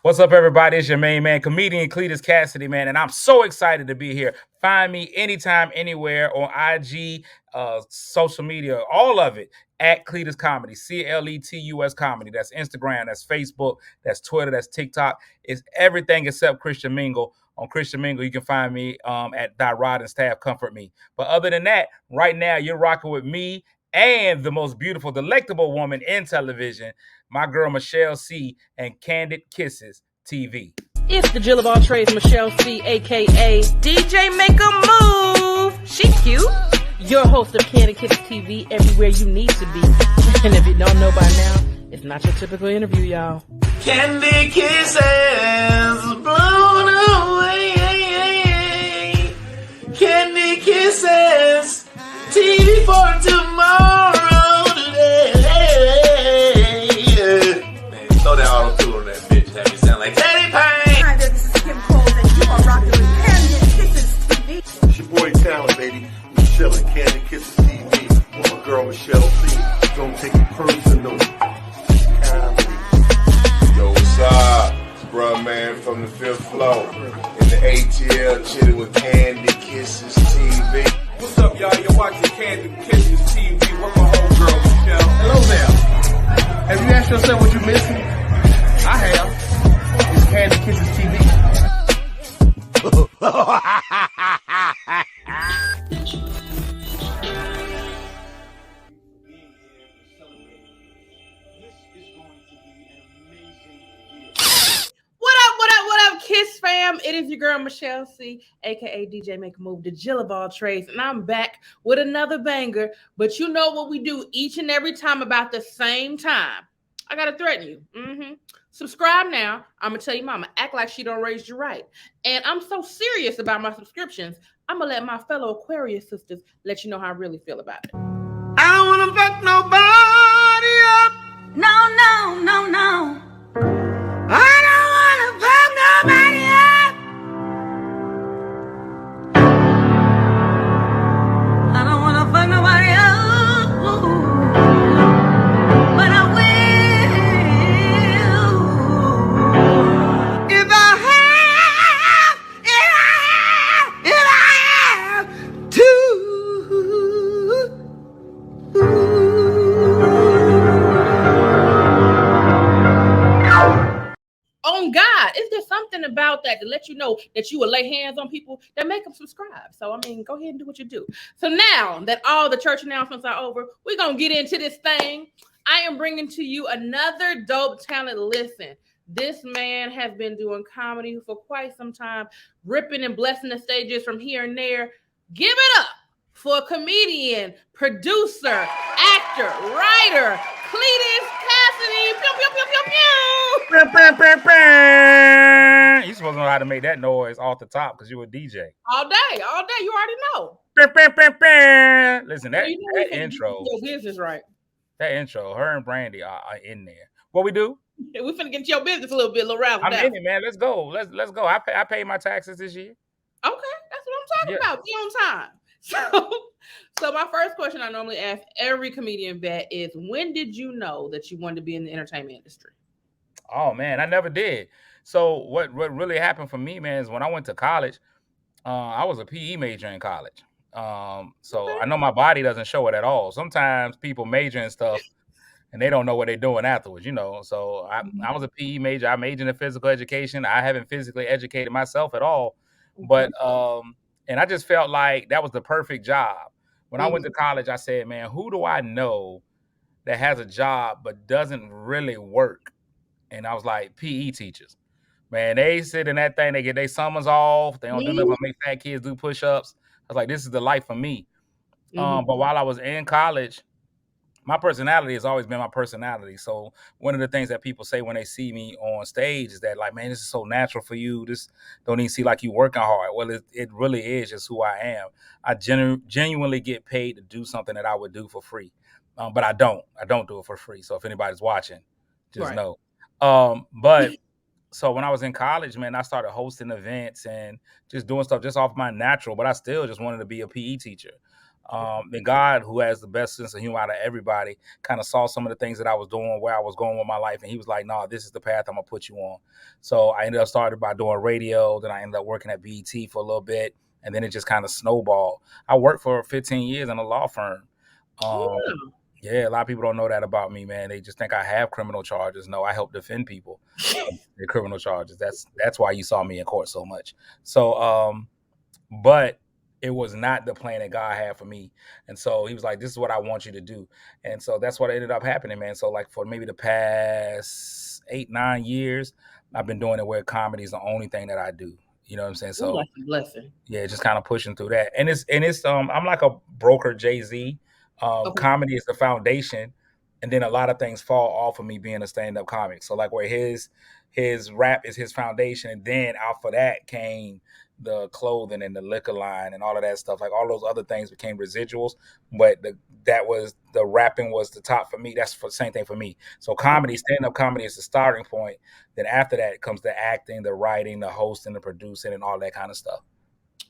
What's up, everybody? It's your main man, comedian Cletus Cassidy, man, and I'm so excited to be here. Find me anytime, anywhere on IG, social media, all of it at Cletus Comedy, Cletus Comedy. That's Instagram, that's Facebook, that's Twitter, that's TikTok. It's everything except Christian Mingle. On Christian Mingle, you can find me at Rod and Staff Comfort Me. But other than that, right now you're rocking with me and the most beautiful, delectable woman in television, my girl Michelle C. and Candid Kisses TV. It's the Jill of all trades, Michelle C, aka DJ Make a Move. She cute. Your host of Candid Kisses TV, everywhere you need to be. And if you don't know by now, it's not your typical interview, y'all. Candid Kisses blown away. Candid Kisses TV for tomorrow today. Man, throw that auto-tune on that bitch. Have me sound like Teddy Payne. Hi there, this is Kim Cole, and you are rocking with Candid Kisses TV. It's your boy Talent, baby. Michelle and Candid Kisses TV. With my girl Michelle C. Don't take it personal. Yo, what's up? It's bruh man from the fifth floor. In the ATL, chilling with Candid Kisses TV. What's up, y'all? You're watching Candid Kisses TV with my homegirl, Michelle. Hello there. Have you asked yourself what you're missing? I have. It's Candid Kisses What up, Kiss fam? It is your girl, Michelle C, aka DJ Make a Move, the Jill of all trades, and I'm back with another banger. But you know what we do each and every time about the same time. I gotta threaten you. Subscribe now. I'm gonna tell you, mama, act like she don't raise you right. And I'm so serious about my subscriptions, I'm gonna let my fellow Aquarius sisters let you know how I really feel about it. I don't wanna fuck nobody up. No. I don't wanna fuck nobody up. I don't wanna fuck nobody else, but I will. If I have to. On God, is there something about that to let you know that you will lay hands on people that make them subscribe? So, I mean, go ahead and do what you do. So now that all the church announcements are over, we're going to get into this thing. I am bringing to you another dope talent. Listen, this man has been doing comedy for quite some time, ripping and blessing the stages from here and there. Give it up for comedian, producer, actor, writer, Cletus Cassidy. Pew, pew, pew, pew, pew. You supposed to know how to make that noise off the top because you a DJ. All day. You already know. Listen, that intro, Your business right. her and Brandy are in there. What we do? We finna get your business a little bit, little razzle I'm dazzle. in it, man. Let's go. Let's go. I paid my taxes this year. Okay, that's what I'm talking about. Be on time. So my first question I normally ask every comedian vet is, when did you know that you wanted to be in the entertainment industry? Oh man, I never did. So what really happened for me, man, is when I went to college, I was a PE major in college. So I know my body doesn't show it at all. Sometimes people major in stuff and they don't know what they're doing afterwards, you know. So I was a PE major. I majored in physical education. I haven't physically educated myself at all. But and I just felt like that was the perfect job. When I went to college, I said, man, who do I know that has a job but doesn't really work? And I was like, PE teachers. Man, they sit in that thing, they get their summers off, they don't do nothing but make fat kids do push-ups. I was like, this is the life for me. But while I was in college, my personality has always been my personality. So one of the things that people say when they see me on stage is that, like, man, this is so natural for you. This don't even seem like you working hard. Well, it really is just who I am. I genuinely get paid to do something that I would do for free. But I don't do it for free. So if anybody's watching, just know. But so when I was in college, man, I started hosting events and just doing stuff just off my natural, but I still just wanted to be a PE teacher. And God, who has the best sense of humor out of everybody, kind of saw some of the things that I was doing, where I was going with my life, and he was like, "No, this is the path I'm gonna put you on." So I ended up started by doing radio, then I ended up working at BET for a little bit, and then it just kind of snowballed. I worked for 15 years in a law firm. Yeah, a lot of people don't know that about me, man. They just think I have criminal charges. No, I help defend people from their criminal charges. That's why you saw me in court so much. So, but it was not the plan that God had for me. And so he was like, "This is what I want you to do." And so that's what ended up happening, man. So like for maybe the past 8-9 years, I've been doing it where comedy is the only thing that I do. You know what I'm saying? So That's a blessing. yeah, just kind of pushing through that. And it's I'm like a broker Jay-Z. Okay. Comedy is the foundation, and then a lot of things fall off of me being a stand-up comic. So like where his rap is his foundation, and then off of that came the clothing and the liquor line and all of that stuff. Like all those other things became residuals, but the rapping was the top for me. That's for the same thing for me. So comedy, stand-up comedy is the starting point. Then after that comes the acting, the writing, the hosting, the producing, and all that kind of stuff.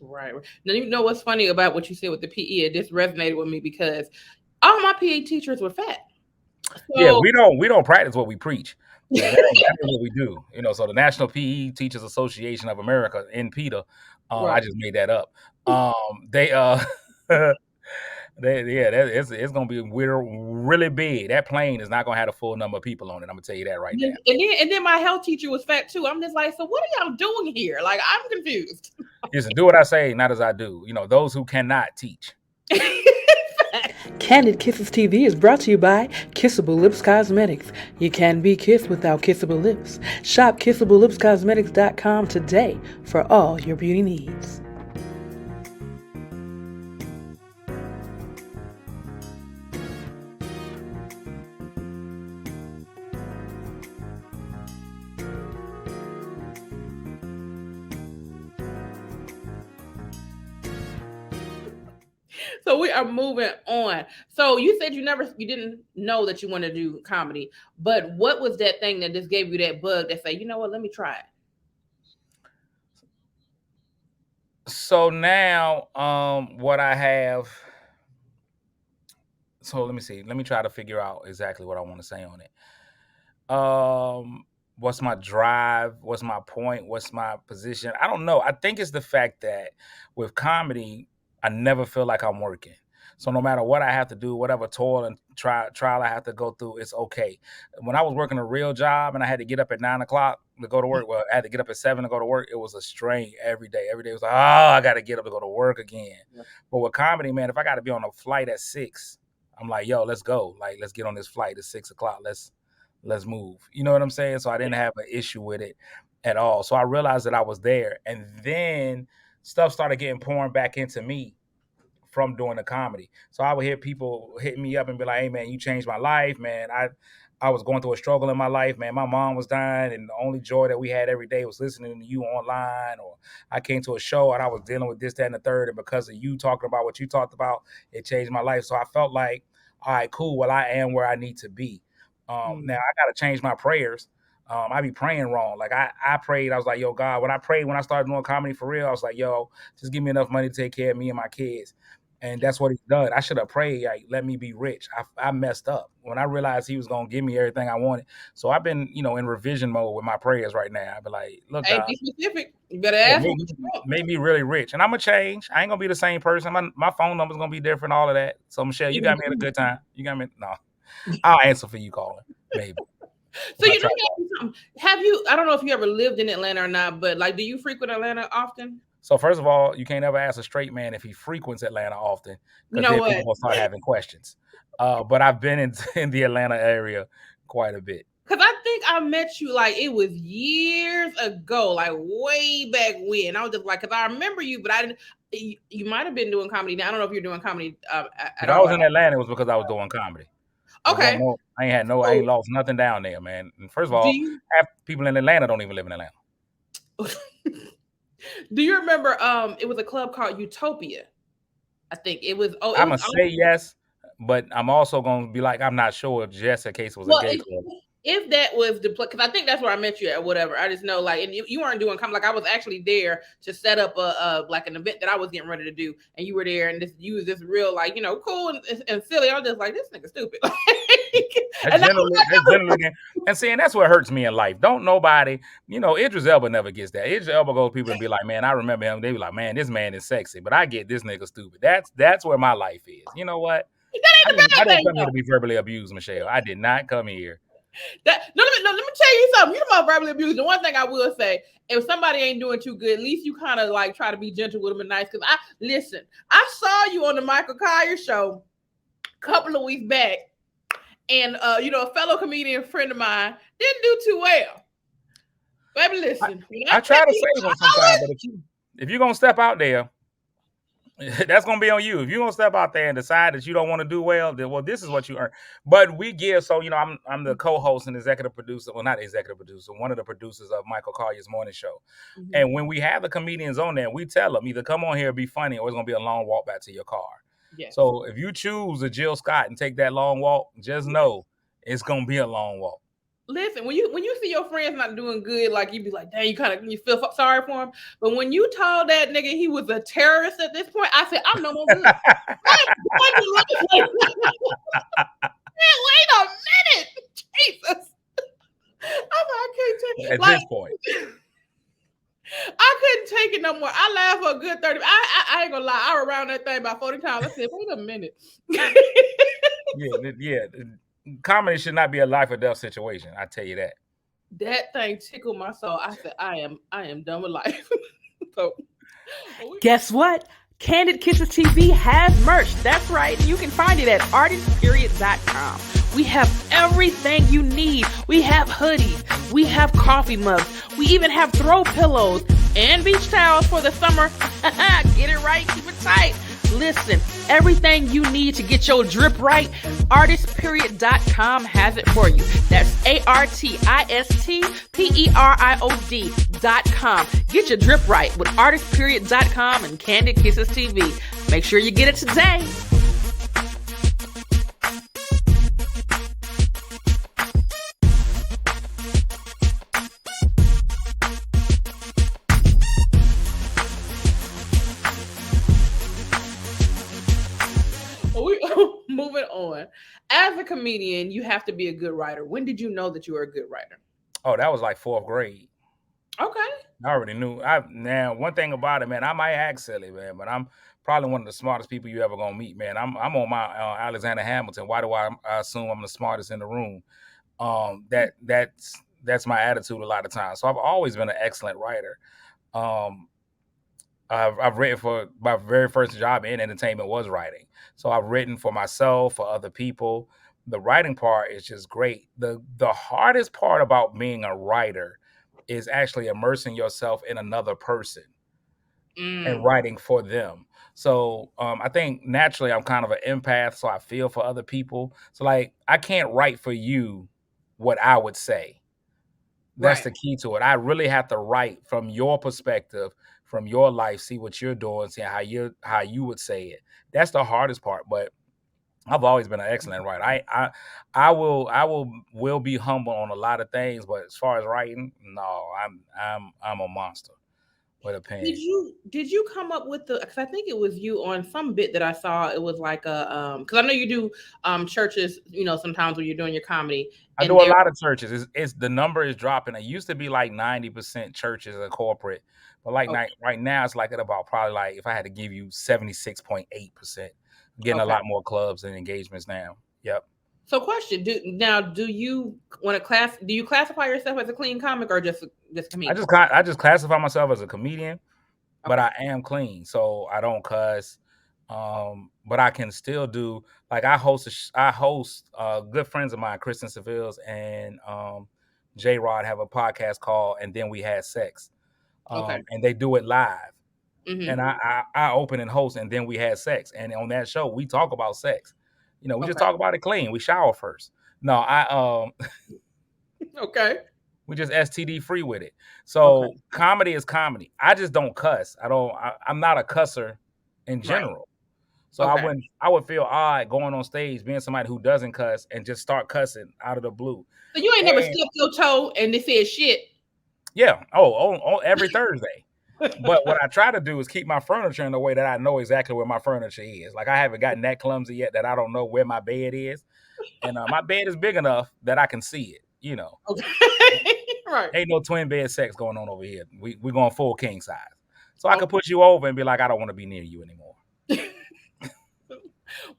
Right. Now, you know what's funny about what you said with the PE? It just resonated with me because all my PE teachers were fat. So, Yeah, we don't practice what we preach. So that is what we do. You know, so the National PE Teachers Association of America, NPTA, I just made that up. They it's gonna be really big. That plane is not gonna have a full number of people on it. I'm gonna tell you that right now. And then my health teacher was fat too. I'm just like, so what are y'all doing here? Like, I'm confused. Listen, do what I say, not as I do. You know, those who cannot teach. Kandid Kisses TV is brought to you by Kissable Lips Cosmetics. You can be kissed without kissable lips. Shop KissableLipsCosmetics.com today for all your beauty needs. So we are moving on. So you said you didn't know that you wanted to do comedy, but what was that thing that just gave you that bug that say, you know what, let me try it? So now, what I have. So let me see. Let me try to figure out exactly what I want to say on it. What's my drive? What's my point? What's my position? I don't know. I think it's the fact that with comedy, I never feel like I'm working. So no matter what I have to do, whatever toil and trial I have to go through, it's okay. When I was working a real job and I had to get up at 9:00 to go to work, well, I had to get up at 7 to go to work. It was a strain every day. Every day was like, oh, I got to get up to go to work again. Yeah. But with comedy, man, if I got to be on a flight at 6, I'm like, yo, let's go. Like, let's get on this flight at 6:00. Let's move. You know what I'm saying? So I didn't have an issue with it at all. So I realized that I was there. And then stuff started getting poured back into me from doing the comedy. So I would hear people hit me up and be like, hey, man, you changed my life, man. I was going through a struggle in my life, man. My mom was dying, and the only joy that we had every day was listening to you online. Or I came to a show and I was dealing with this, that, and the third. And because of you talking about what you talked about, it changed my life. So I felt like, all right, cool. Well, I am where I need to be. Now I got to change my prayers. I be praying wrong. Like I prayed. I was like, yo, God, when I started doing comedy for real, I was like, yo, just give me enough money to take care of me and my kids. And that's what he's done. I should have prayed, like, let me be rich. I messed up when I realized he was going to give me everything I wanted. So I've been, in revision mode with my prayers right now. I've been like, look, hey, be specific. You better ask him. Make me really rich. And I'm going to change. I ain't going to be the same person. My phone number's going to be different, all of that. So, Michelle, you got me at a good time. You got me. No, I'll answer for you calling, maybe. So have you, I don't know if you ever lived in Atlanta or not, but like, do you frequent Atlanta often? So first of all, you can't ever ask a straight man if he frequents Atlanta often, because then people will start having questions. But I've been in the Atlanta area quite a bit. Because I think I met you, like, it was years ago, like way back when. I was just like, because I remember you, but I didn't. You might have been doing comedy. Now I don't know if you're doing comedy at all. If I was in Atlanta, it was because I was doing comedy. Okay. I ain't lost nothing down there, man. And first of all, half people in Atlanta don't even live in Atlanta. Do you remember it was a club called Utopia? I think it was. I'm gonna say yes, but I'm also gonna be like, I'm not sure just in case it was a gay club. if that was the because I think that's where I met you at, whatever. I just know, like, and you weren't doing comedy. Like, I was actually there to set up a like an event that I was getting ready to do, and you were there, and you was this real, like, cool and silly. I was just like, this nigga stupid. That's generally, and see, and that's what hurts me in life. Don't nobody, Idris Elba never gets that. Idris Elba goes to people and be like, man, I remember him. They be like, man, this man is sexy, but I get this nigga stupid. That's where my life is. You know what? That ain't the bad I didn't thing, come here to be verbally abused, Michelle. I did not come here. Let me tell you something. You're about verbally abused. The one thing I will say, if somebody ain't doing too good, at least you kind of like try to be gentle with them and nice. Because I saw you on the Michael Collier show a couple of weeks back, and a fellow comedian friend of mine didn't do too well. Baby, listen. I try to save them sometimes, but if you're gonna step out there, that's gonna be on you. If you're gonna step out there and decide that you don't want to do well, then this is what you earn. But we give, so I'm the co-host and executive producer. Well, not executive producer, one of the producers of Michael Collier's morning show. Mm-hmm. And when we have the comedians on there, we tell them either come on here and be funny, or it's gonna be a long walk back to your car. Yes. So if you choose a Jill Scott and take that long walk, just know it's gonna be a long walk. Listen, when you see your friends not doing good, like you be like, dang, you feel sorry for him. But when you told that nigga he was a terrorist at this point, I said, I'm no more good. Man, wait a minute, Jesus! I can't take at this point. I couldn't take it no more. I laughed for a good 30. I ain't gonna lie. I was around that thing about 40 times. I said, wait a minute. Yeah. Comedy should not be a life or death situation. I tell you that. That thing tickled my soul. I said, I am done with life. Guess what? Kandid Kisses TV has merch. That's right. You can find it at artistperiod.com. We have everything you need. We have hoodies. We have coffee mugs. We even have throw pillows and beach towels for the summer. Get it right. Keep it tight. Listen, everything you need to get your drip right, artistperiod.com has it for you. That's artistperiod.com. Get your drip right with artistperiod.com and Kandid Kisses TV. Make sure you get it today. Moving on. As a comedian, you have to be a good writer. When did you know that you were a good writer? Oh, that was like 4th grade. Okay. I already knew. Now, one thing about it, man, I might act silly, man, but I'm probably one of the smartest people you ever gonna meet, man. I'm on my Alexander Hamilton. Why do I assume I'm the smartest in the room? That's my attitude a lot of times. So I've always been an excellent writer. I've written for my very first job in entertainment was writing. So I've written for myself, for other people. The writing part is just great. The hardest part about being a writer is actually immersing yourself in another person and writing for them. So I think naturally I'm kind of an empath, so I feel for other people. So like I can't write for you what I would say. That's the key to it. I really have to write from your perspective, from your life, see what you're doing, see how you would say it. That's the hardest part, but I've always been an excellent writer. I will be humble on a lot of things, but as far as writing, no, I'm a monster with a pen. Did you come up with because I think it was you on some bit that I saw. It was like a because I know you do churches, sometimes when you're doing your comedy. I do a lot of churches. It's the number is dropping. It used to be like 90% churches and corporate, but right now it's like at about probably like if I had to give you 76.8%. Getting a lot more clubs and engagements now. Yep. So question, do you classify yourself as a clean comic or just comedian? I just classify myself as a comedian, but I am clean. So I don't cuss. But I can still do like I host good friends of mine, Kristen Seville's and J Rod have a podcast called And Then We Had Sex. And they do it live. Mm-hmm. And I open and host And Then We Had Sex. And on that show, we talk about sex. We just talk about it clean. We shower first. No, okay. We just STD free with it. So comedy is comedy. I just don't cuss. I'm not a cusser in general. Right. So Okay. I would feel odd going on stage being somebody who doesn't cuss and just start cussing out of the blue. So you ain't never And stubbed your toe and they said shit. yeah, every Thursday. But what I try to do is keep my furniture in a way that I know exactly where my furniture is. Like I haven't gotten that clumsy yet that I don't know where my bed is, and my bed is big enough that I can see it. You know, Okay. Right. ain't no twin bed sex going on over here. We going full king size, so I Okay. could put you over and be like, I don't want to be near you anymore.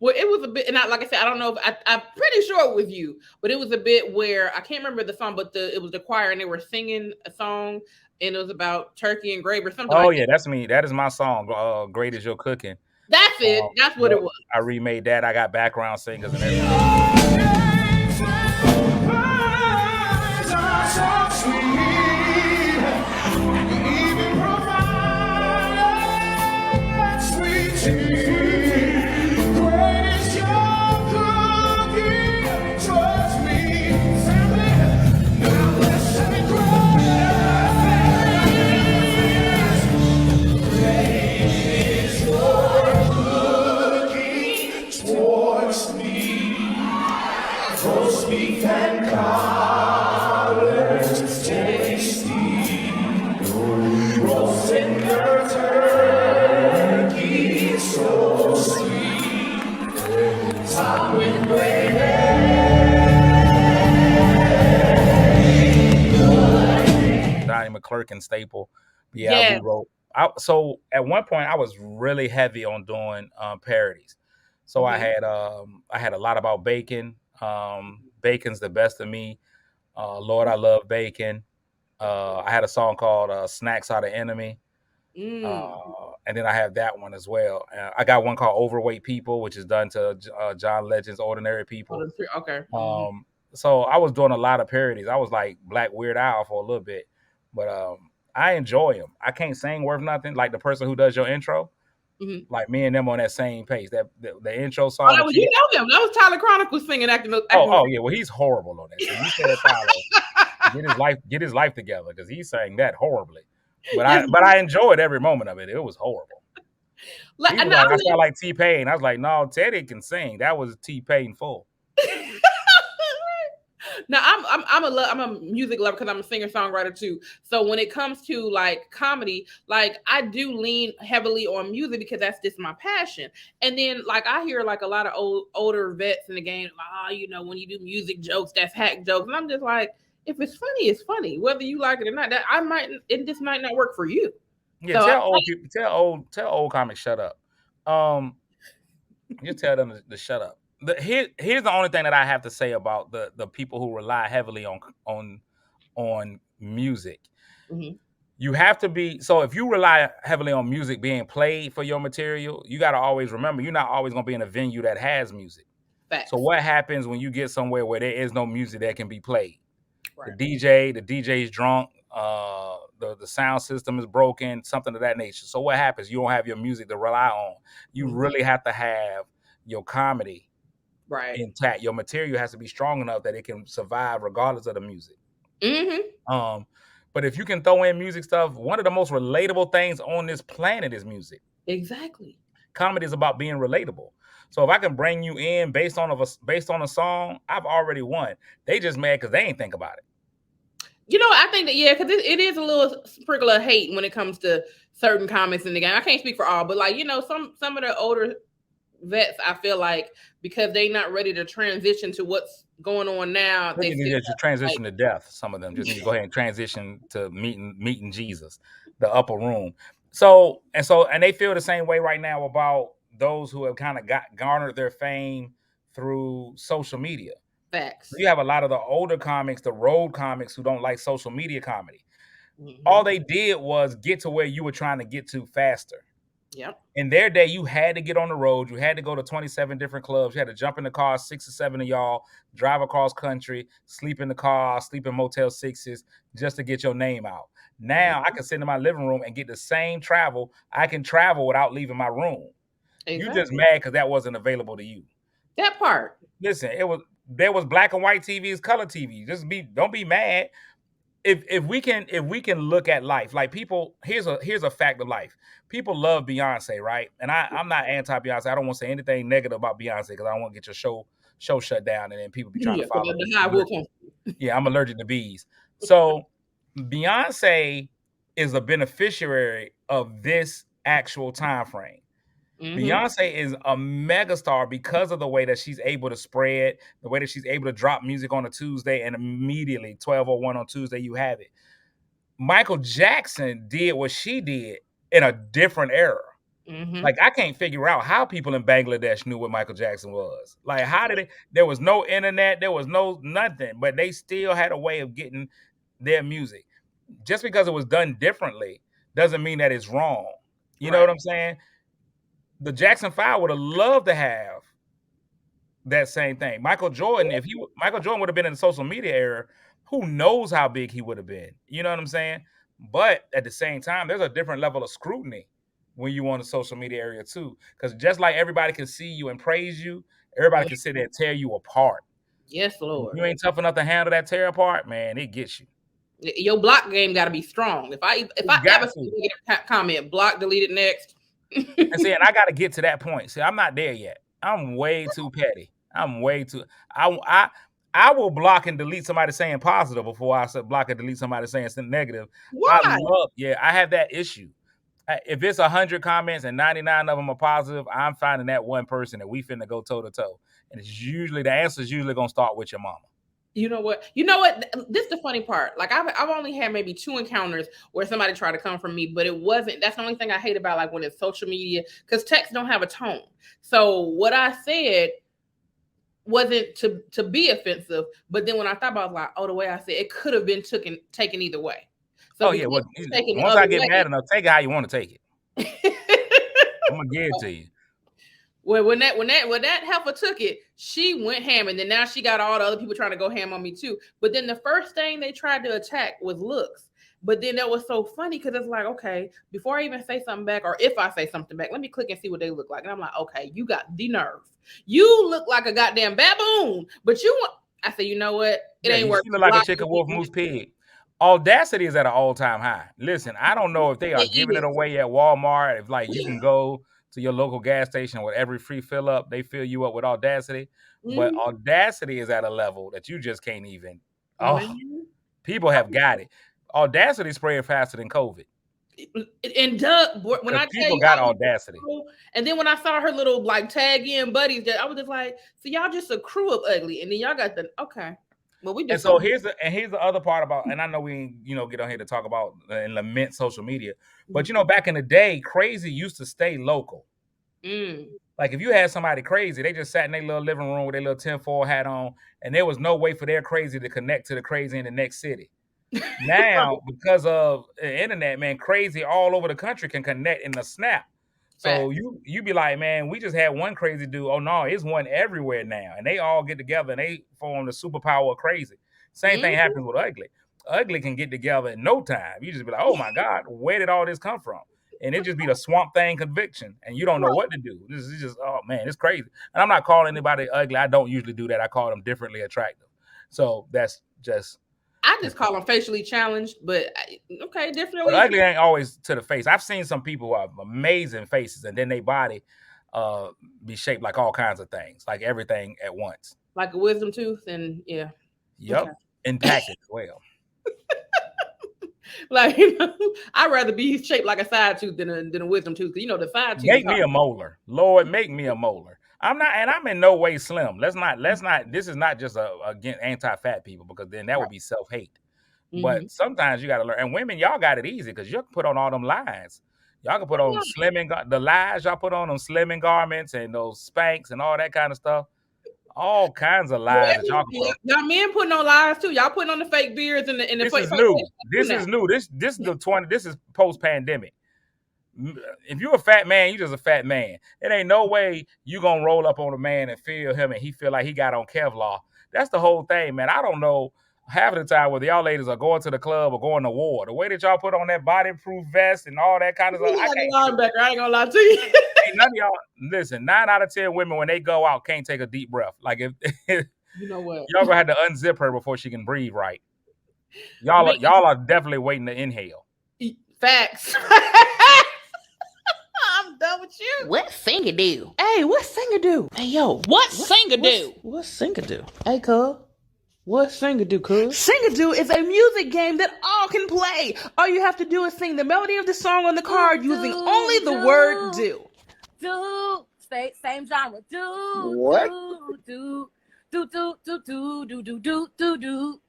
Well, it was a bit, and like I said, I don't know if I'm pretty sure it was you, but it was a bit where I can't remember the song, but it was the choir and they were singing a song, and it was about turkey and gravy or something. Oh like yeah, that's me. That is my song. Great as your cooking. That's it. That's what it was. I remade that. I got background singers and everything. Clerk and Staple. Yeah, we wrote. So at one point, I was really heavy on doing parodies. So I had a lot about bacon. Bacon's the best of me. Lord, I love bacon. I had a song called "Snacks Are the Enemy," and then I have that one as well. I got one called "Overweight People," which is done to John Legend's "Ordinary People." Okay. So I was doing a lot of parodies. I was like Black Weird Al for a little bit. But I enjoy them. I can't sing worth nothing. Like the person who does your intro, like me and them on that same page. That the intro song. Oh, you know him. That was Tyler Chronicles singing, acting. Oh yeah. Well, he's horrible on that. So you said Tyler, get his life together because he sang that horribly. But I enjoyed every moment of it. It was horrible. I sound like T-Pain. I was like, no, Teddy can sing. That was T-Pain full. Now I'm a music lover because I'm a singer songwriter too. So when it comes to like comedy, like I do lean heavily on music because that's just my passion. And then like I hear like a lot of older vets in the game, like, when you do music jokes, that's hack jokes, and I'm just like, if it's funny, it's funny, whether you like it or not. That this might not work for you. Yeah, so tell old people, tell old comics shut up. You tell them to shut up. Here's the only thing that I have to say about the people who rely heavily on music. You have to be, so if you rely heavily on music being played for your material, you got to always remember you're not always going to be in a venue that has music. Facts. So what happens when you get somewhere where there is no music that can be played? Right. The DJ's drunk, the sound system is broken, something of that nature. So what happens? You don't have your music to rely on. You really have to have your comedy intact. Your material has to be strong enough that it can survive regardless of the music. But if you can throw in music stuff, one of the most relatable things on this planet is music. Exactly. Comedy is about being relatable. So if I can bring you in based on a song, I've already won. They just mad because they ain't think about it. I think that because it is a little sprinkle of hate when it comes to certain comments in the game. I can't speak for all, but like some of the older vets, I feel like because they not ready to transition to what's going on now. They need to transition to death. Some of them just need to go ahead and transition to meeting Jesus, the upper room. So they feel the same way right now about those who have kind of garnered their fame through social media. Facts. You have a lot of the older comics, the road comics who don't like social media comedy. All they did was get to where you were trying to get to faster. Yep. In their day, you had to get on the road. You had to go to 27 different clubs. You had to jump in the car, 6 or 7 of y'all, drive across country, sleep in the car, sleep in Motel 6s just to get your name out. Now I can sit in my living room and get the same travel. I can travel without leaving my room. Exactly. You just mad because that wasn't available to you. That part. Listen, there was black and white TVs, color TV. Don't be mad. if we can look at life, like people, here's a fact of life. People love Beyonce, right? And I'm not anti Beyonce. I don't want to say anything negative about Beyonce because I don't want to get your show shut down and then people be trying to follow me. Yeah, I'm allergic to bees. So Beyonce is a beneficiary of this actual time frame. Beyonce is a megastar because of the way that she's able to spread, the way that she's able to drop music on a Tuesday and immediately 12:01 on Tuesday you have it. Michael Jackson did what she did in a different era. Like I can't figure out how people in Bangladesh knew what Michael Jackson was. Like how did there was no internet, there was no nothing, but they still had a way of getting their music. Just because it was done differently doesn't mean that it's wrong. You know what I'm saying? The Jackson 5 would have loved to have that same thing. Michael Jordan would have been in the social media era, who knows how big he would have been. You know what I'm saying? But at the same time, there's a different level of scrutiny when you on the social media area too. Because just like everybody can see you and praise you, everybody can sit there and tear you apart. Yes, Lord. If you ain't tough enough to handle that tear apart, man, it gets you. Your block game got to be strong. If I ever see you get a comment, block, delete it next. And see, and I got to get to that point. See, I'm not there yet. I'm way too petty. I'm way too. I will block and delete somebody saying positive before I block and delete somebody saying something negative. Why? I have that issue. If it's 100 comments and 99 of them are positive, I'm finding that one person that we finna go toe to toe. And it's usually the answer is usually gonna start with your mama. You know what? This is the funny part. Like I've only had maybe 2 encounters where somebody tried to come from me, but it wasn't. That's the only thing I hate about like when it's social media, because text don't have a tone. So what I said wasn't to be offensive, but then when I thought about it, I was like, oh, the way I said it could have been taken either way. So once I get mad enough, take it how you want to take it. I'm gonna give it to you. Well, when that heifer took it, she went ham, and then now she got all the other people trying to go ham on me too. But then the first thing they tried to attack was looks. But then that was so funny because it's like, okay, before I even say something back, or if I say something back, let me click and see what they look like. And I'm like, okay, you got the nerve. You look like a goddamn baboon, but you want. I said, you know what? It ain't working. You look like a chicken, wolf, moose, pig. Audacity is at an all-time high. Listen, I don't know if they are giving it away at Walmart. If like you can go to your local gas station with every free fill up, they fill you up with Audacity. But Audacity is at a level that you just can't even. People have got it. Audacity spread faster than COVID. And Doug, when I people got Audacity, and then when I saw her little like tag in buddies, that I was just like, so y'all just a crew of ugly, and then y'all got the okay. Well, we just and so here's the other part about, and I know we get on here to talk about and lament social media, but back in the day, crazy used to stay local. Like if you had somebody crazy, they just sat in their little living room with their little tinfoil hat on, and there was no way for their crazy to connect to the crazy in the next city. Now, because of the internet, man, crazy all over the country can connect in a snap. So you be like, man, we just had one crazy dude. Oh no, it's one everywhere now, and they all get together and they form the superpower of crazy. Same thing happens with ugly. Ugly can get together in no time. You just be like, oh my God, where did all this come from? And it just be the Swamp Thing conviction, and you don't know what to do. This is just, oh man, it's crazy. And I'm not calling anybody ugly. I don't usually do that. I call them differently attractive. So that's just. I just call them facially challenged, but okay, differently. But ugly ain't always to the face. I've seen some people who have amazing faces, and then their body be shaped like all kinds of things, like everything at once. Like a wisdom tooth, and yeah. Yep, okay. Impacted as well. Like, I'd rather be shaped like a side tooth than a wisdom tooth. Because the side tooth. Make me a molar, Lord, make me a molar. I'm not, and I'm in no way slim. Let's not. This is not just against anti-fat people, because then that would be self-hate. But sometimes you got to learn. And women, y'all got it easy because you can put on all them lines. Y'all can put on the lies y'all put on them slimming garments and those Spanx and all that kind of stuff. All kinds of lies that y'all can put on. Y'all men putting on lies too. Y'all putting on the fake beards and the this fake. Is new. This is new. This is the 20. This is post-pandemic. If you're a fat man, you just a fat man. It ain't no way you gonna roll up on a man and feel him and he feel like he got on Kevlar. That's the whole thing, man. I don't know half of the time whether y'all ladies are going to the club or going to war. The way that y'all put on that bodyproof vest and all that kind of stuff. I ain't gonna lie to you. None of y'all listen. 9 out of 10 women when they go out can't take a deep breath. Like if you know what, y'all gonna have to unzip her before she can breathe right. Y'all are definitely waiting to inhale. Facts. I'm done with you. What singer do? Hey, what singer do? Hey, yo. What singer do? What singer do? Hey, cuz. What singer do, cuz? Sing-a-do is a music game that all can play. All you have to do is sing the melody of the song on the card using only the word do. Do. Same genre. Do. What? Do. Do. Do. Do. Do. Do. Do. Do. Do. Do.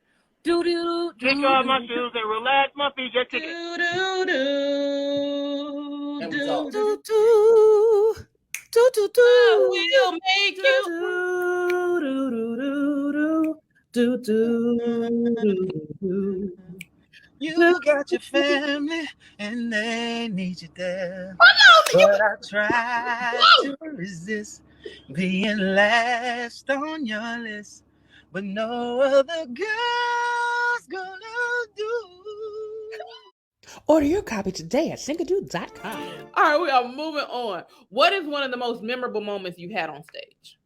Do. Do. Kick off my shoes and relax my feet. Just kick it. Do. Do. Do. Do. Do. Do. Do. We'll make you. Do. Do. Do. Do. Do. Do. You got your family and they need you there. But I try to resist being last on your list. But no other girl's gonna do. Order your copy today at singado.com. All right, we are moving on. What is one of the most memorable moments you had on stage?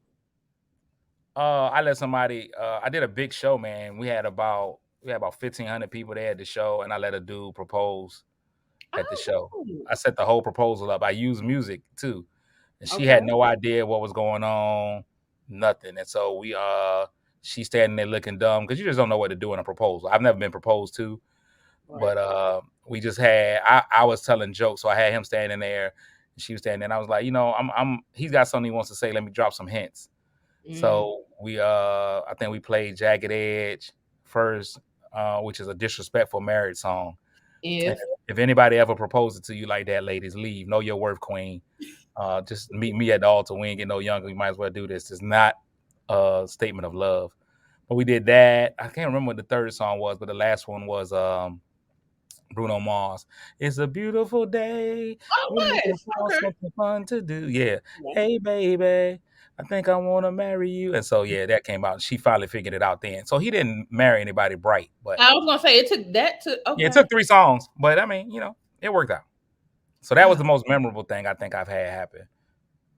I let somebody. I did a big show, man. We had about 1,500 people there at the show, and I let a dude propose at the show. I set the whole proposal up. I used music too, and she had no idea what was going on, nothing. And so she's standing there looking dumb because you just don't know what to do in a proposal. I've never been proposed to, but we just had. I was telling jokes, so I had him standing there, and she was standing there. And I was like, he's got something he wants to say. Let me drop some hints. So I think we played Jagged Edge first, which is a disrespectful marriage song. If anybody ever proposes to you like that, ladies, leave. Know your worth, queen. Just meet me at the altar. We ain't get no younger. We might as well do this. It's not a statement of love. But we did that. I can't remember what the third song was, but the last one was Bruno Mars. It's a beautiful day. Something fun to do. Yeah. Hey, baby. I think I want to marry you. And so, that came out. She finally figured it out then. So he didn't marry anybody bright. But I was going to say, it took that to... Okay. Yeah, it took 3 songs. But, I mean, it worked out. So that was the most memorable thing I think I've had happen.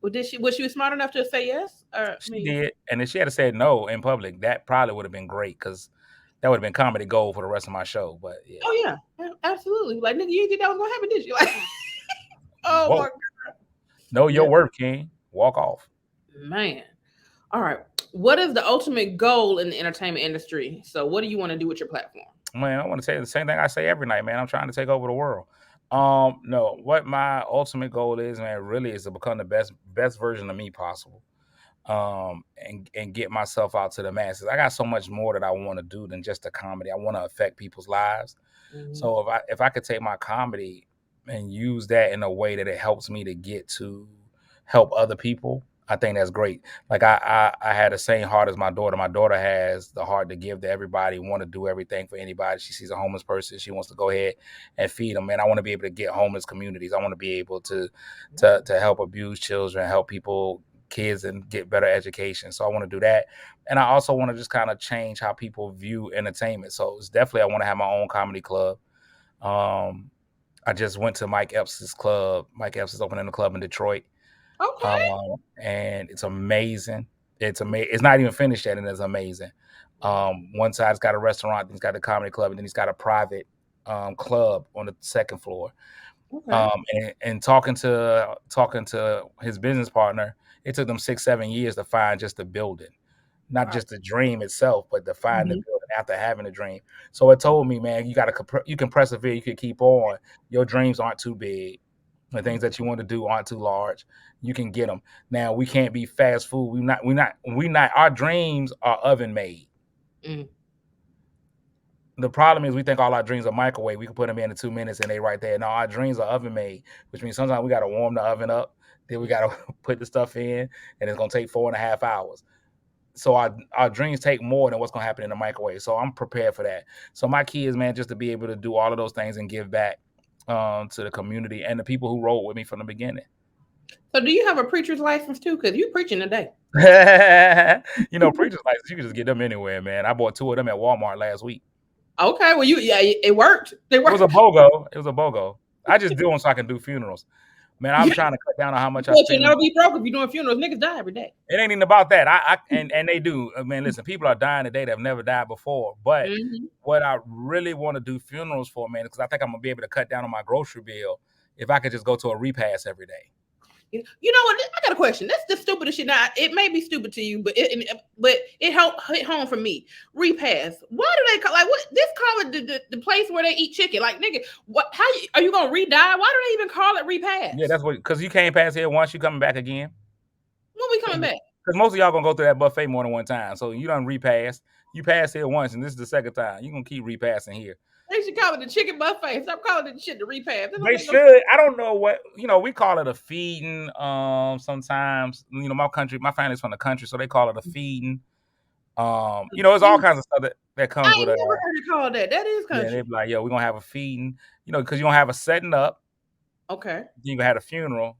Well, was she smart enough to say yes? She did. And if she had said no in public, that probably would have been great because that would have been comedy gold for the rest of my show. But, yeah. Oh, yeah. Absolutely. Like, nigga, you didn't think that was going to happen, did you? Like, oh, Whoa. my God. Know your worth, King. Walk off. Man. All right. What is the ultimate goal in the entertainment industry? So what do you want to do with your platform? Man, I want to tell you the same thing I say every night, man. I'm trying to take over the world. No, what my ultimate goal is, man, really is to become the best version of me possible. And get myself out to the masses. I got so much more that I want to do than just a comedy. I want to affect people's lives. Mm-hmm. So if I could take my comedy and use that in a way that it helps me to get to help other people, I think that's great. Like I had the same heart as my daughter. My daughter has the heart to give to everybody, want to do everything for anybody. She sees a homeless person, she wants to go ahead and feed them. And I want to be able to get homeless communities. I want to be able to help abused children, help kids and get better education. So I want to do that. And I also want to just kind of change how people view entertainment. So it's definitely, I want to have my own comedy club. I just went to Mike Epps' club. Mike Epps is opening a club in Detroit. Okay. And it's amazing. It's amazing. It's not even finished yet, and it's amazing. One side's got a restaurant, then he's got a comedy club, and then he's got a private club on the second floor. Okay. And talking to his business partner, it took them 6-7 years to find just the building, not just the dream itself, but to find the building after having a dream. So it told me, man, you can persevere, you can keep on. Your dreams aren't too big. The things that you want to do aren't too large. You can get them. Now we can't be fast food. We not. Our dreams are oven made. Mm. The problem is we think all our dreams are microwave. We can put them in 2 minutes and they right there. No, our dreams are oven made, which means sometimes we got to warm the oven up. Then we got to put the stuff in, and it's gonna take 4.5 hours. So our dreams take more than what's gonna happen in the microwave. So I'm prepared for that. So my key is, man, just to be able to do all of those things and give back to the community and the people who rolled with me from the beginning. So do you have a preacher's license too? Because you're preaching today. Preacher's license, you can just get them anywhere, man. I bought 2 of them at Walmart last week. Okay, well, it worked. It was a BOGO. I just do them so I can do funerals. Man, I'm trying to cut down on how much I But spend. you'll never be broke if you're doing funerals. Niggas die every day. It ain't even about that. And they do. I mean, listen, people are dying today that have never died before. But what I really want to do funerals for, man, because I think I'm gonna be able to cut down on my grocery bill if I could just go to a repast every day. You know what? I got a question. That's the stupidest shit. Now, it may be stupid to you, but it hit home for me. Repast. Why do they call what? This call it the place where they eat chicken. Like, nigga, what? How are you gonna re-die? Why do they even call it repast? Yeah, that's what. Because you came past here once, you coming back again. When we coming back? Because most of y'all gonna go through that buffet more than one time. So you done repass. You passed here once, and this is the second time. You gonna keep repassing here. They should call it the chicken buffet. Stop calling it the shit the repast. They should. I don't know what, we call it a feeding. Sometimes, my family's from the country, so they call it a feeding. There's all kinds of stuff that comes with it. I never heard it called that. That is country. Yeah, they be like, yo, we're gonna have a feeding, because you're gonna have a setting up. Okay. Then you're gonna have a funeral,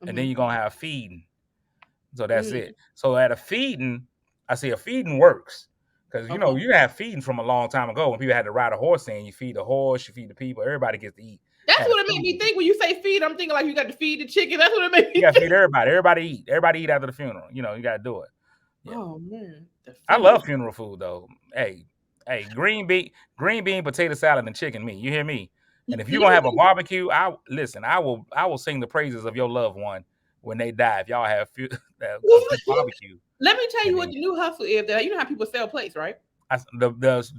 and then you're gonna have a feeding. So that's it. So at a feeding, I see a feeding works. Because, you have feeding from a long time ago when people had to ride a horse in. You feed the horse, you feed the people, everybody gets to eat. That's what it made me think when you say feed. I'm thinking like you got to feed the chicken. That's what it made me think. You got to feed everybody. Everybody eat. Everybody eat after the funeral. You got to do it. Yeah. Oh, man. I love funeral food, though. Hey, green bean, potato salad, and chicken meat. You hear me? And if you're going to have a barbecue, I will sing the praises of your loved one when they die. If y'all have a barbecue. Let me tell you what the new hustle is. You know how people sell plates, right? The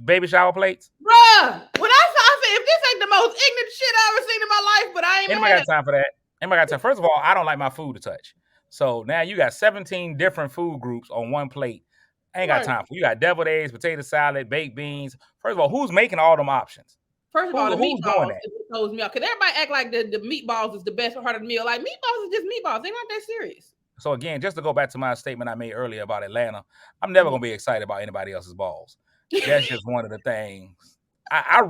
baby shower plates? Bruh, when I said, if this ain't the most ignorant shit I ever seen in my life, but I ain't Anybody got time for that? Anybody got time? First of all, I don't like my food to touch. So now you got 17 different food groups on one plate. I ain't got time for. You got deviled eggs, potato salad, baked beans. First of all, who's making all them options? First of all, the meatballs throws me off. Because everybody act like the meatballs is the best part of the meal. Like, meatballs is just meatballs. They're not that serious. So again, just to go back to my statement I made earlier about Atlanta, I'm never gonna be excited about anybody else's balls. That's just one of the things. I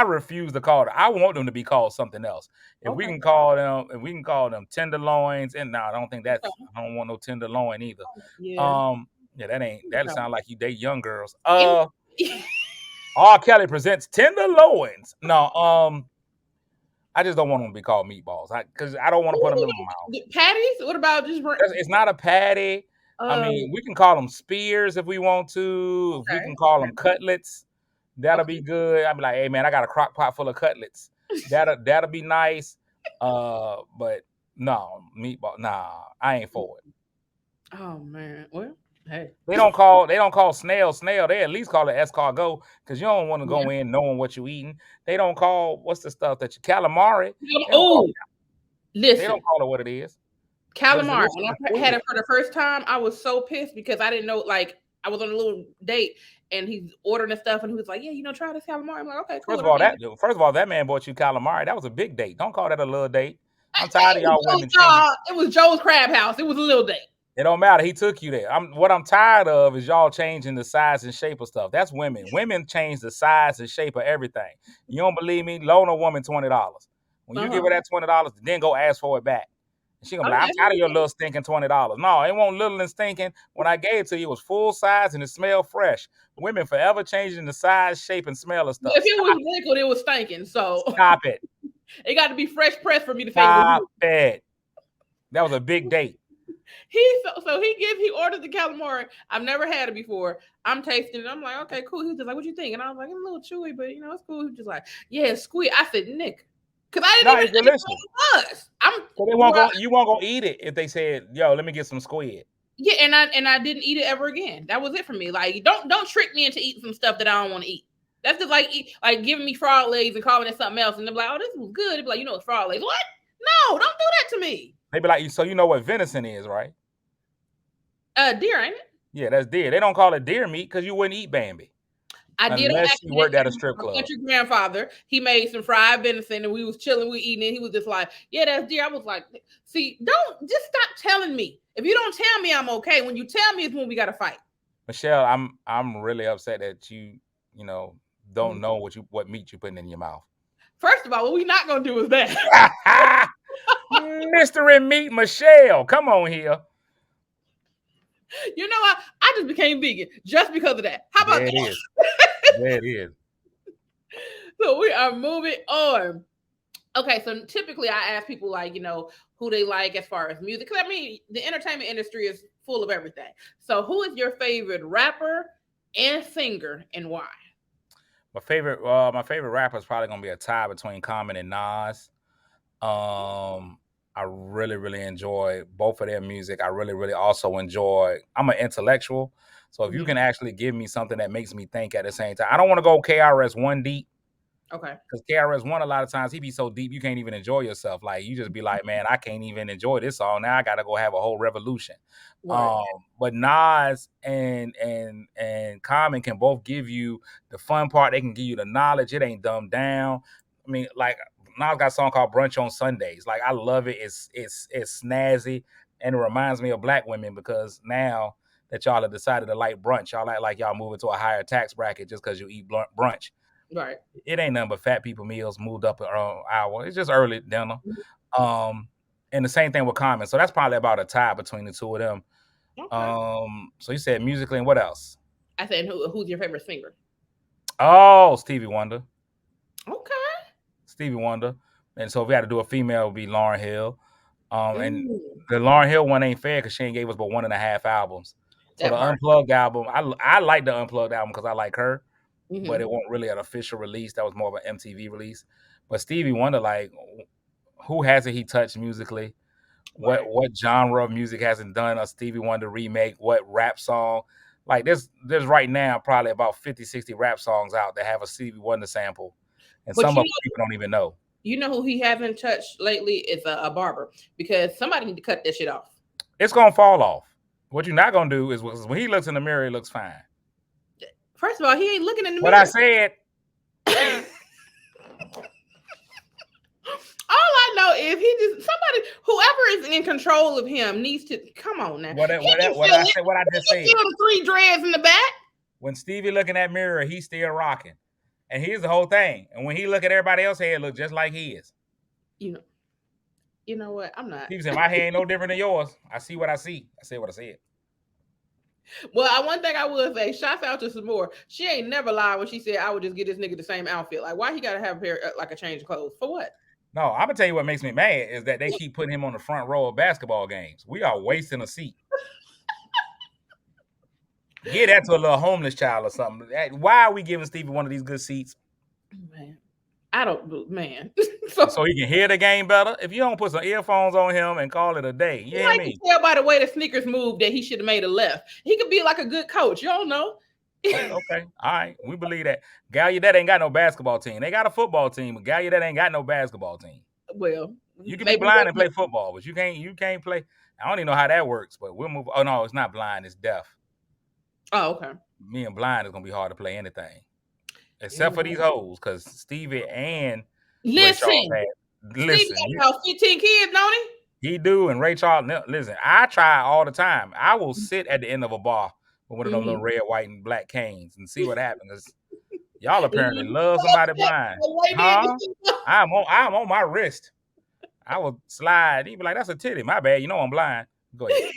refuse to call it. I want them to be called something else. If we can call them tenderloins, and no, I don't think that's. I don't want no tenderloin either. That sound like you date young girls. R. Kelly presents tenderloins. No, I just don't want them to be called meatballs because I don't want to put them in my mouth. Patties? What about just? It's not a patty. I mean, we can call them spears if we want to. If we can call them cutlets, that'll be good. I'll be like, hey man, I got a crock pot full of cutlets. That'll be nice. But no meatball. Nah, I ain't for it. Oh man, well. Hey. They don't call snail. They at least call it escargot because you don't want to go in knowing what you're eating. They don't call what's the stuff that you calamari. Listen. They don't call it what it is. Calamari. When I had it for the first time, I was so pissed because I didn't know. Like I was on a little date and he's ordering the stuff and he was like, "Yeah, try this calamari." I'm like, "Okay, cool." First of all, that man bought you calamari. That was a big date. Don't call that a little date. I'm tired of y'all women. It was Joe's Crab House. It was a little date. It don't matter. He took you there. What I'm tired of is y'all changing the size and shape of stuff. That's women. Women change the size and shape of everything. You don't believe me? Loan a woman $20. When you give her that $20, then go ask for it back. And she gonna be like, I'm tired of your little stinking $20. No, it won't little and stinking. When I gave it to you, it was full size and it smelled fresh. Women forever changing the size, shape, and smell of stuff. If it was liquid, it was stinking. So stop it. It got to be fresh pressed for me to say. Stop it. That was a big date. He ordered the calamari. I've never had it before. I'm tasting it. I'm like, okay, cool. He was just like, what you think? And I was like, it's a little chewy, but it's cool. He was just like, yeah, it's sweet. I said, Nick, because I didn't even think what it was. You won't go eat it if they said, yo, let me get some squid. Yeah, and I didn't eat it ever again. That was it for me. Like, don't trick me into eating some stuff that I don't want to eat. That's just like giving me frog legs and calling it something else, and they're like, oh, this was good. They're like, it's frog legs. What? No, don't do that to me. They be like, so you know what venison is, right? Deer, ain't it? Yeah, that's deer. They don't call it deer meat because you wouldn't eat Bambi. Unless you worked at a strip club. My country grandfather, he made some fried venison and we was chilling, we eating it. He was just like, yeah, that's deer. I was like, see, don't just stop telling me. If you don't tell me, I'm okay. When you tell me, it's when we got to fight. Michelle, I'm really upset that you don't know what meat you're putting in your mouth. First of all, what we not gonna do is that. Mystery Meat Michelle, come on here. You know what? I just became vegan just because of that. How about that? There it is. So we are moving on. Okay, so typically I ask people like, who they like as far as music. Because I mean, the entertainment industry is full of everything. So who is your favorite rapper and singer and why? My favorite rapper is probably gonna be a tie between Common and Nas. I really, really enjoy both of their music. I really, really also enjoy. I'm an intellectual, so if you can actually give me something that makes me think at the same time, I don't want to go KRS-One deep. Okay. Because KRS-One, a lot of times he be so deep you can't even enjoy yourself. Like you just be like, man, I can't even enjoy this song. Now I gotta go have a whole revolution. Right. But Nas and Common can both give you the fun part. They can give you the knowledge. It ain't dumbed down. I mean, like Nas got a song called Brunch on Sundays. Like I love it. It's snazzy and it reminds me of black women because now that y'all have decided to like brunch, y'all act like y'all moving to a higher tax bracket just because you eat brunch. Right. It ain't nothing but fat people meals moved up an hour. It's just early dinner. And the same thing with Common. So that's probably about a tie between the two of them. Okay. So you said musically and what else? I said, who's your favorite singer? Oh, Stevie Wonder. Okay. Stevie Wonder. And so if we had to do a female, it would be Lauryn Hill. And the Lauryn Hill one ain't fair because she ain't gave us but 1.5 albums. So That the part. Unplugged album, I like the Unplugged album because I like her. Mhm. But it wasn't really an official release. That was more of an MTV release. But Stevie Wonder, like, who hasn't he touched musically? Right. What genre of music hasn't done a Stevie Wonder remake? What rap song? Like there's right now probably about 50, 60 rap songs out that have a Stevie Wonder sample. And But some of them people don't even know. You know who he hasn't touched lately is a barber because somebody need to cut that shit off. It's gonna fall off. What you're not gonna do is when he looks in the mirror, he looks fine. First of all, he ain't looking in the What mirror. I said. All I know is whoever is in control of him needs to come on now. What I just said. Feel the 3 dreads in the back. When Stevie look in that mirror, he's still rocking. And here's the whole thing. And when he look at everybody else's hair, it look just like his. You know what? I'm not. He said, my hair ain't no different than yours. I see what I see. I said what I said. Well, one thing I would say, shouts out to some more. She ain't never lied when she said I would just get this nigga the same outfit. Like, why he gotta have a pair like a change of clothes? For what? No, I'm gonna tell you what makes me mad is that they keep putting him on the front row of basketball games. We are wasting a seat. Get that to a little homeless child or something. Why are we giving Stevie one of these good seats? Man, I don't. Man, so he can hear the game better. If you don't put some earphones on him and call it a day, you hear me? Tell by the way the sneakers moved that he should have made a left. He could be like a good coach. You don't know. Okay, all right, we believe that. Gallaudet ain't got no basketball team. They got a football team, but Gallaudet ain't got no basketball team. Well, you can be blind and play football, but you can't play. I don't even know how that works, but we'll move. Oh no, it's not blind, it's deaf. Oh, okay. Me and blind is gonna be hard to play anything, except for these hoes, because Stevie and listen, Stevie got about 15 kids, don't he? He do, and Ray Charles. Listen, I try all the time. I will sit at the end of a bar with one of them little red, white, and black canes and see what happens. Y'all apparently love somebody blind. Huh? I'm on my wrist. I will slide. He'd be like, "That's a titty." My bad. You know I'm blind. Go ahead.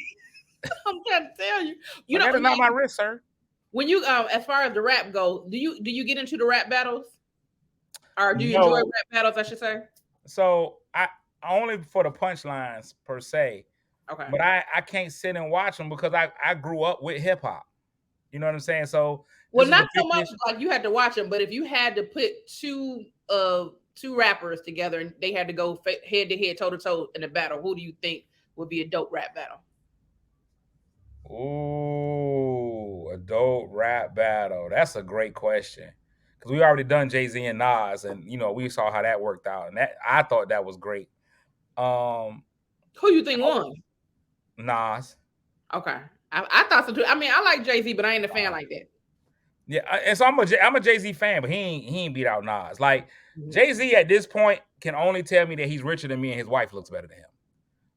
I'm trying to tell you. That is not my wrist, sir. When you as far as the rap goes, do you get into the rap battles, or do you enjoy rap battles? I should say. So I only for the punchlines per se. Okay. But I can't sit and watch them because I grew up with hip hop. You know what I'm saying? So not so much like you had to watch them, but if you had to put two rappers together and they had to go head to head, toe to toe in a battle, who do you think would be a dope rap battle? Ooh, a dope rap battle. That's a great question. Because we already done Jay-Z and Nas, and we saw how that worked out. And I thought that was great. Who you think won? Nas. Okay. I thought so too. I mean, I like Jay-Z, but I ain't a fan like that. Yeah, and so I'm a Jay-Z fan, but he ain't beat out Nas. Like Jay-Z at this point can only tell me that he's richer than me and his wife looks better than him.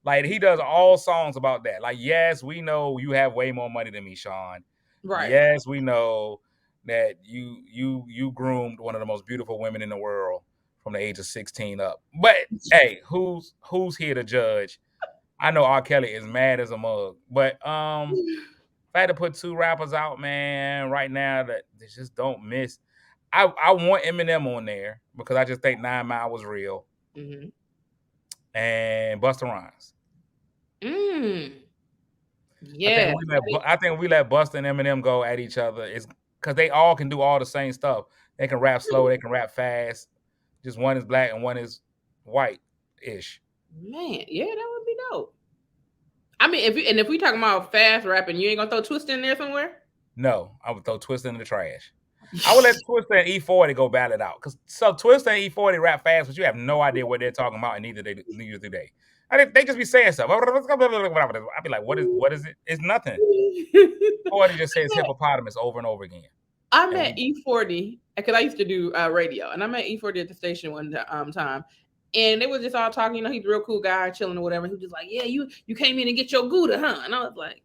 Like he does all songs about that. Like, yes, we know you have way more money than me, Sean. Right. Yes, we know that you groomed one of the most beautiful women in the world from the age of 16 up. But hey, who's here to judge? I know R. Kelly is mad as a mug, but if I had to put two rappers out, man, right now that they just don't miss. I want Eminem on there because I just think 9 Mile was real. and Busta Rhymes. Yeah. I think we let Busta and Eminem go at each other. It's because they all can do all the same stuff. They can rap slow, they can rap fast. Just one is black and one is white-ish. Man, yeah, that would be dope. I mean, if we talking about fast rapping, you ain't gonna throw Twist in there somewhere? No, I would throw Twista in the trash. I would let Twista and E40 go battle it out. Because so Twista and E40 rap fast, but you have no idea what they're talking about, and neither do they. They just be saying stuff. I'd be like, what is it? It's nothing. 40 just says hippopotamus over and over again. I met E40 because I used to do radio, and I met E40 at the station one time. And they was just all talking, you know, he's a real cool guy, chilling or whatever. He was just like, yeah, you came in and get your Gouda, huh? And I was like,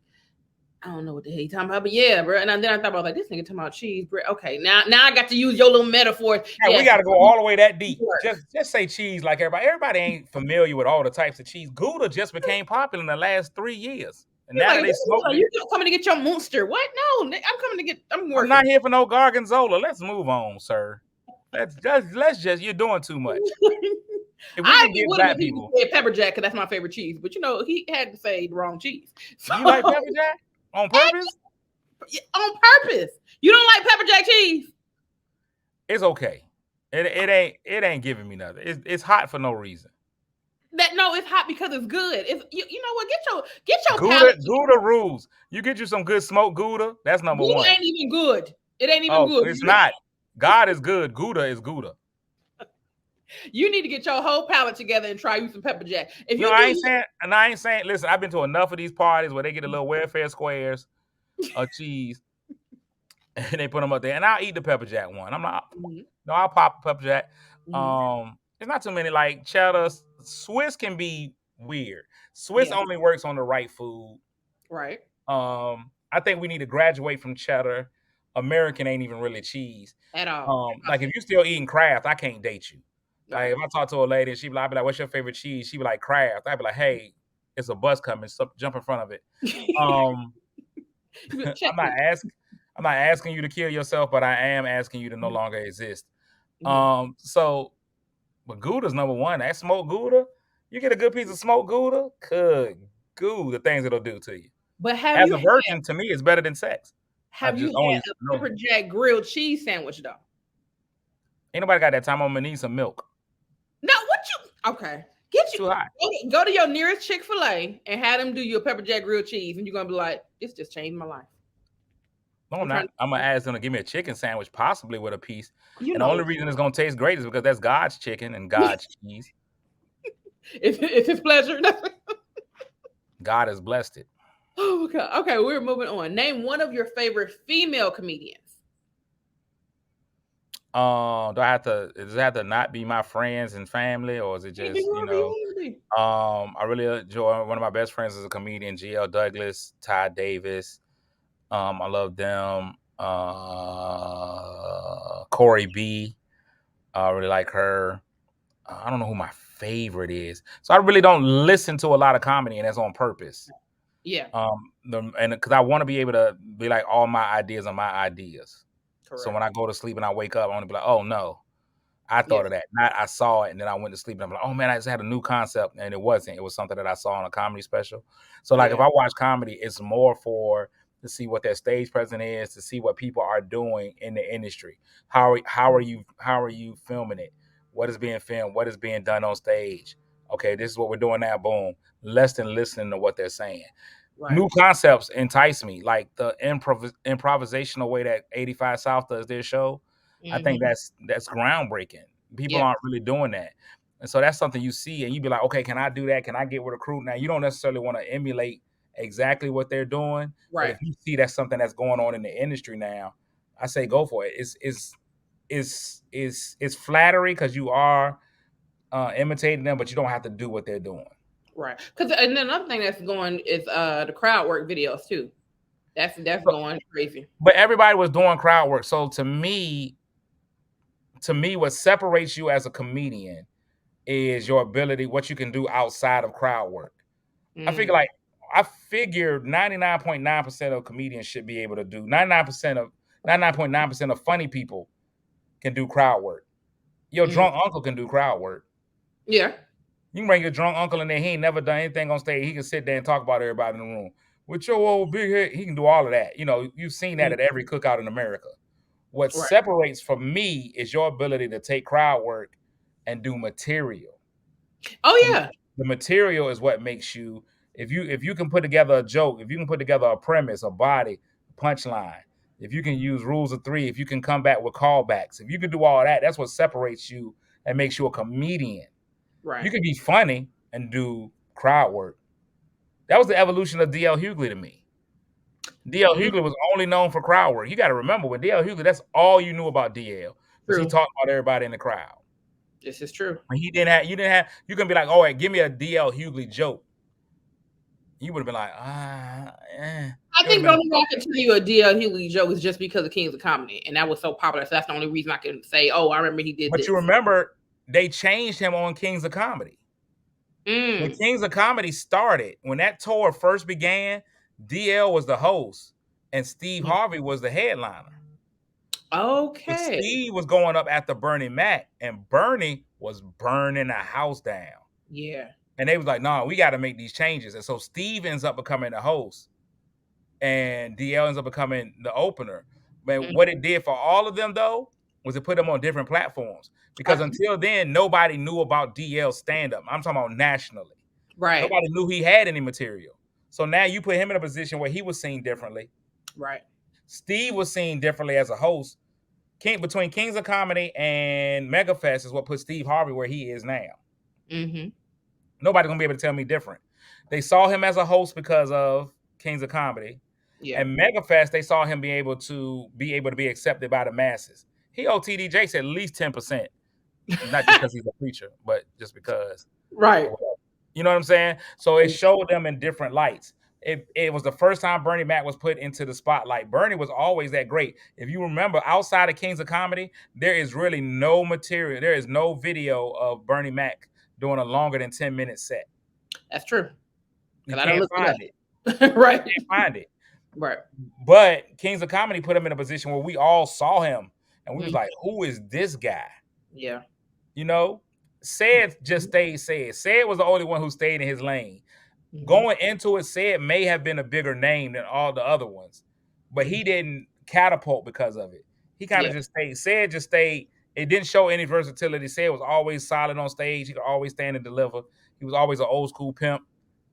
I don't know what the hell you talking about, but yeah, bro. And then I thought about like, this nigga talking about cheese bread. Okay, now I got to use your little metaphors. Yeah, we got to go all the way that deep. Just say cheese like everybody. Everybody ain't familiar with all the types of cheese. Gouda just became popular in the last 3 years. And now like, they smoke. You coming to get your Munster? What? No, I'm coming to get. I'm working. I'm not here for no Gorgonzola. Let's move on, sir. Let's just. You're doing too much. If we can get black people, pepper jack, because that's my favorite cheese. But you know, he had to say the wrong cheese. So, you like pepper jack on purpose? On purpose. You don't like pepper jack cheese? It's okay. It ain't giving me nothing. It's hot for no reason. No, it's hot because it's good. It's you know what? Get your Gouda rules. You get you some good smoked Gouda. That's number one. It ain't even good. It ain't even good. It's not. God is good. Gouda is Gouda. You need to get your whole palate together and try you some pepper jack. I ain't saying. Listen, I've been to enough of these parties where they get a little welfare squares of cheese, and they put them up there, and I'll eat the pepper jack one. I'm not. No, I'll pop pepper jack. There's not too many like cheddar. Swiss can be weird. Swiss only works on the right food. Right. I think we need to graduate from cheddar. American ain't even really cheese at all. Like if you're still eating Kraft, I can't date you. Like if I talk to a lady and I'd be like, "What's your favorite cheese?" She'd be like, "Kraft." I'd be like, "Hey, it's a bus coming. So jump in front of it." I'm not asking you to kill yourself, but I am asking you to no longer exist. So, but Gouda's number one. That smoked Gouda, you get a good piece of smoked Gouda, good goo, the things it'll do to you. But as a virgin, to me, it's better than sex. Have you had a pepper jack grilled cheese sandwich though? Ain't nobody got that time. I'm gonna need some milk. No, okay. Too hot. Go to your nearest Chick-fil-A and have them do your pepper jack grilled cheese, and you're gonna be like, "This just changed my life." No, I'm not. I'm gonna ask them to give me a chicken sandwich, possibly with a piece. And the only reason it's gonna taste great is because that's God's chicken and God's cheese. It's His pleasure. God has blessed it. Oh my God. Okay, we're moving on. Name one of your favorite female comedians. Does it have to not be my friends and family, or is it just I really enjoy one of my best friends is a comedian, GL Douglas, Ty Davis. I love them. Corey B. I really like her. I don't know who my favorite is, so I really don't listen to a lot of comedy, and that's on purpose. Yeah. And because I want to be able to be like all my ideas are my ideas. Correct. So when I go to sleep and I wake up, I want to be like, oh no, I thought of that. Not I saw it and then I went to sleep and I'm like, oh man, I just had a new concept, and it wasn't. It was something that I saw on a comedy special. So like if I watch comedy, it's more to see what their stage presence is, to see what people are doing in the industry. How are you filming it? What is being filmed? What is being done on stage? Okay, this is what we're doing now. Boom. Less than listening to what they're saying. Right. New concepts entice me, like the improvisational way that 85 South does their show. Mm-hmm. I think that's groundbreaking. People aren't really doing that. And so that's something you see and you be like, okay, can I do that? Can I get with a crew? Now, you don't necessarily want to emulate exactly what they're doing. Right. But if you see that's something that's going on in the industry now, I say go for it. It's flattery because you are imitating them, but you don't have to do what they're doing. Right. And then another thing that's going is the crowd work videos too. That's going crazy. But everybody was doing crowd work. So to me, what separates you as a comedian is your ability, what you can do outside of crowd work. I figure 99.9% of comedians should be able to do 99.9% of funny people can do crowd work. Your drunk uncle can do crowd work. Yeah. You can bring your drunk uncle in there. He ain't never done anything on stage. He can sit there and talk about everybody in the room. With your old big head, he can do all of that. You know, you've seen that at every cookout in America. What separates from me is your ability to take crowd work and do material. Oh yeah. The material is what makes you. If you can put together a joke, if you can put together a premise, a body, punchline, if you can use rules of three, if you can come back with callbacks, if you can do all that, that's what separates you and makes you a comedian. Right. You can be funny and do crowd work. That was the evolution of D.L. Hughley to me. D.L. Hughley was only known for crowd work. You got to remember, with D.L. Hughley, that's all you knew about D.L. because he talked about everybody in the crowd. This is true. When you can be like, oh, give me a D.L. Hughley joke. You would have been like, I think the only way I can tell you a D.L. Hughley joke is just because of Kings of Comedy, and that was so popular. So that's the only reason I can say, oh, I remember he did but this. you remember they changed him on Kings of Comedy. When Kings of Comedy started, when that tour first began, DL was the host and Steve Harvey was the headliner. Okay. But Steve was going up after Bernie Mac, and Bernie was burning the house down. Yeah. And they was like, no, we got to make these changes. And so Steve ends up becoming the host, and DL ends up becoming the opener. But what it did for all of them, though, was it put them on different platforms. Because until then, nobody knew about DL stand-up. I'm talking about nationally. Right. Nobody knew he had any material. So now you put him in a position where he was seen differently. Right. Steve was seen differently as a host. Between Kings of Comedy and MegaFest is what put Steve Harvey where he is now. Nobody's going to be able to tell me different. They saw him as a host because of Kings of Comedy. Yeah. And MegaFest, they saw him be able to be accepted by the masses. He owed TD Jakes at least 10%. Not just because he's a preacher, but just because. Right. You know what I'm saying? So it showed them in different lights. It was the first time Bernie Mac was put into the spotlight. Bernie was always that great. If you remember, outside of Kings of Comedy, there is really no material. There is no video of Bernie Mac doing a longer than 10-minute set. That's true. You can't find it. Right. You can't find it. Right. But Kings of Comedy put him in a position where we all saw him and we was like, who is this guy? Yeah. You know? Said just stayed Said. Said was the only one who stayed in his lane. Going into it, Said may have been a bigger name than all the other ones, but he didn't catapult because of it. He kind of just stayed. Said just stayed. It didn't show any versatility. Said was always solid on stage. He could always stand and deliver. He was always an old school pimp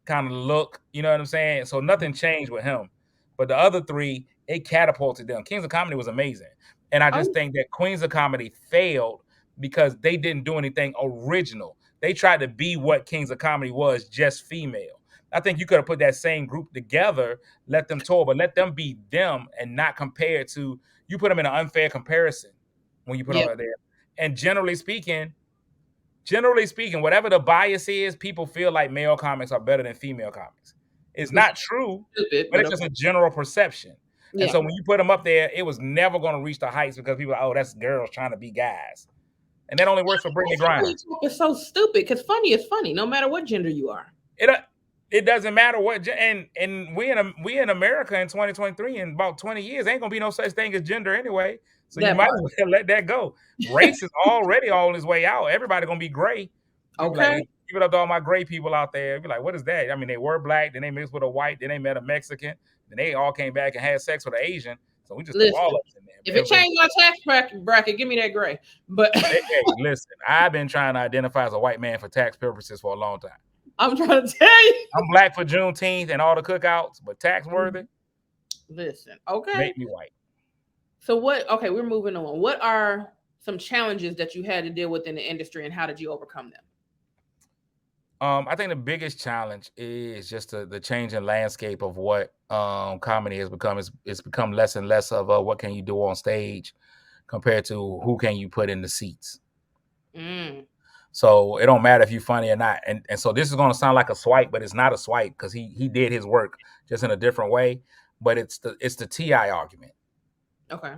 kind of look. You know what I'm saying? So nothing changed with him. But the other three, it catapulted them. Kings of Comedy was amazing. And I just think that Queens of Comedy failed because they didn't do anything original. They tried to be what Kings of Comedy was, just female. I think you could have put that same group together, let them tour, but let them be them and not compared to, you put them in an unfair comparison when you put them out there. And generally speaking, whatever the bias is, people feel like male comics are better than female comics. It's not true, but it's just a general perception. And so when you put them up there, it was never going to reach the heights because people are like, oh, that's girls trying to be guys. And that only works for Brittany Griner. It's so stupid because funny is funny, no matter what gender you are. It doesn't matter what, and we in America in 2023 in about 20 years ain't gonna be no such thing as gender anyway. So you might as well let that go. Race is already on its way out. Everybody gonna be gray. Okay. Like, give it up to all my gray people out there. Be like, what is that? I mean, they were black, then they mixed with a white, then they met a Mexican, then they all came back and had sex with an Asian. So we just threw all of us in there. If it changed my tax bracket, give me that gray. But hey, listen, I've been trying to identify as a white man for tax purposes for a long time. I'm trying to tell you. I'm black for Juneteenth and all the cookouts, but tax worthy. Listen, okay. Make me white. So we're moving on. What are some challenges that you had to deal with in the industry and how did you overcome them? I think the biggest challenge is just the changing landscape of what comedy has become. It's become less and less of what can you do on stage compared to who can you put in the seats. So it don't matter if you're funny or not. And so this is going to sound like a swipe, but it's not a swipe because he did his work just in a different way. But it's the T.I. argument. Okay.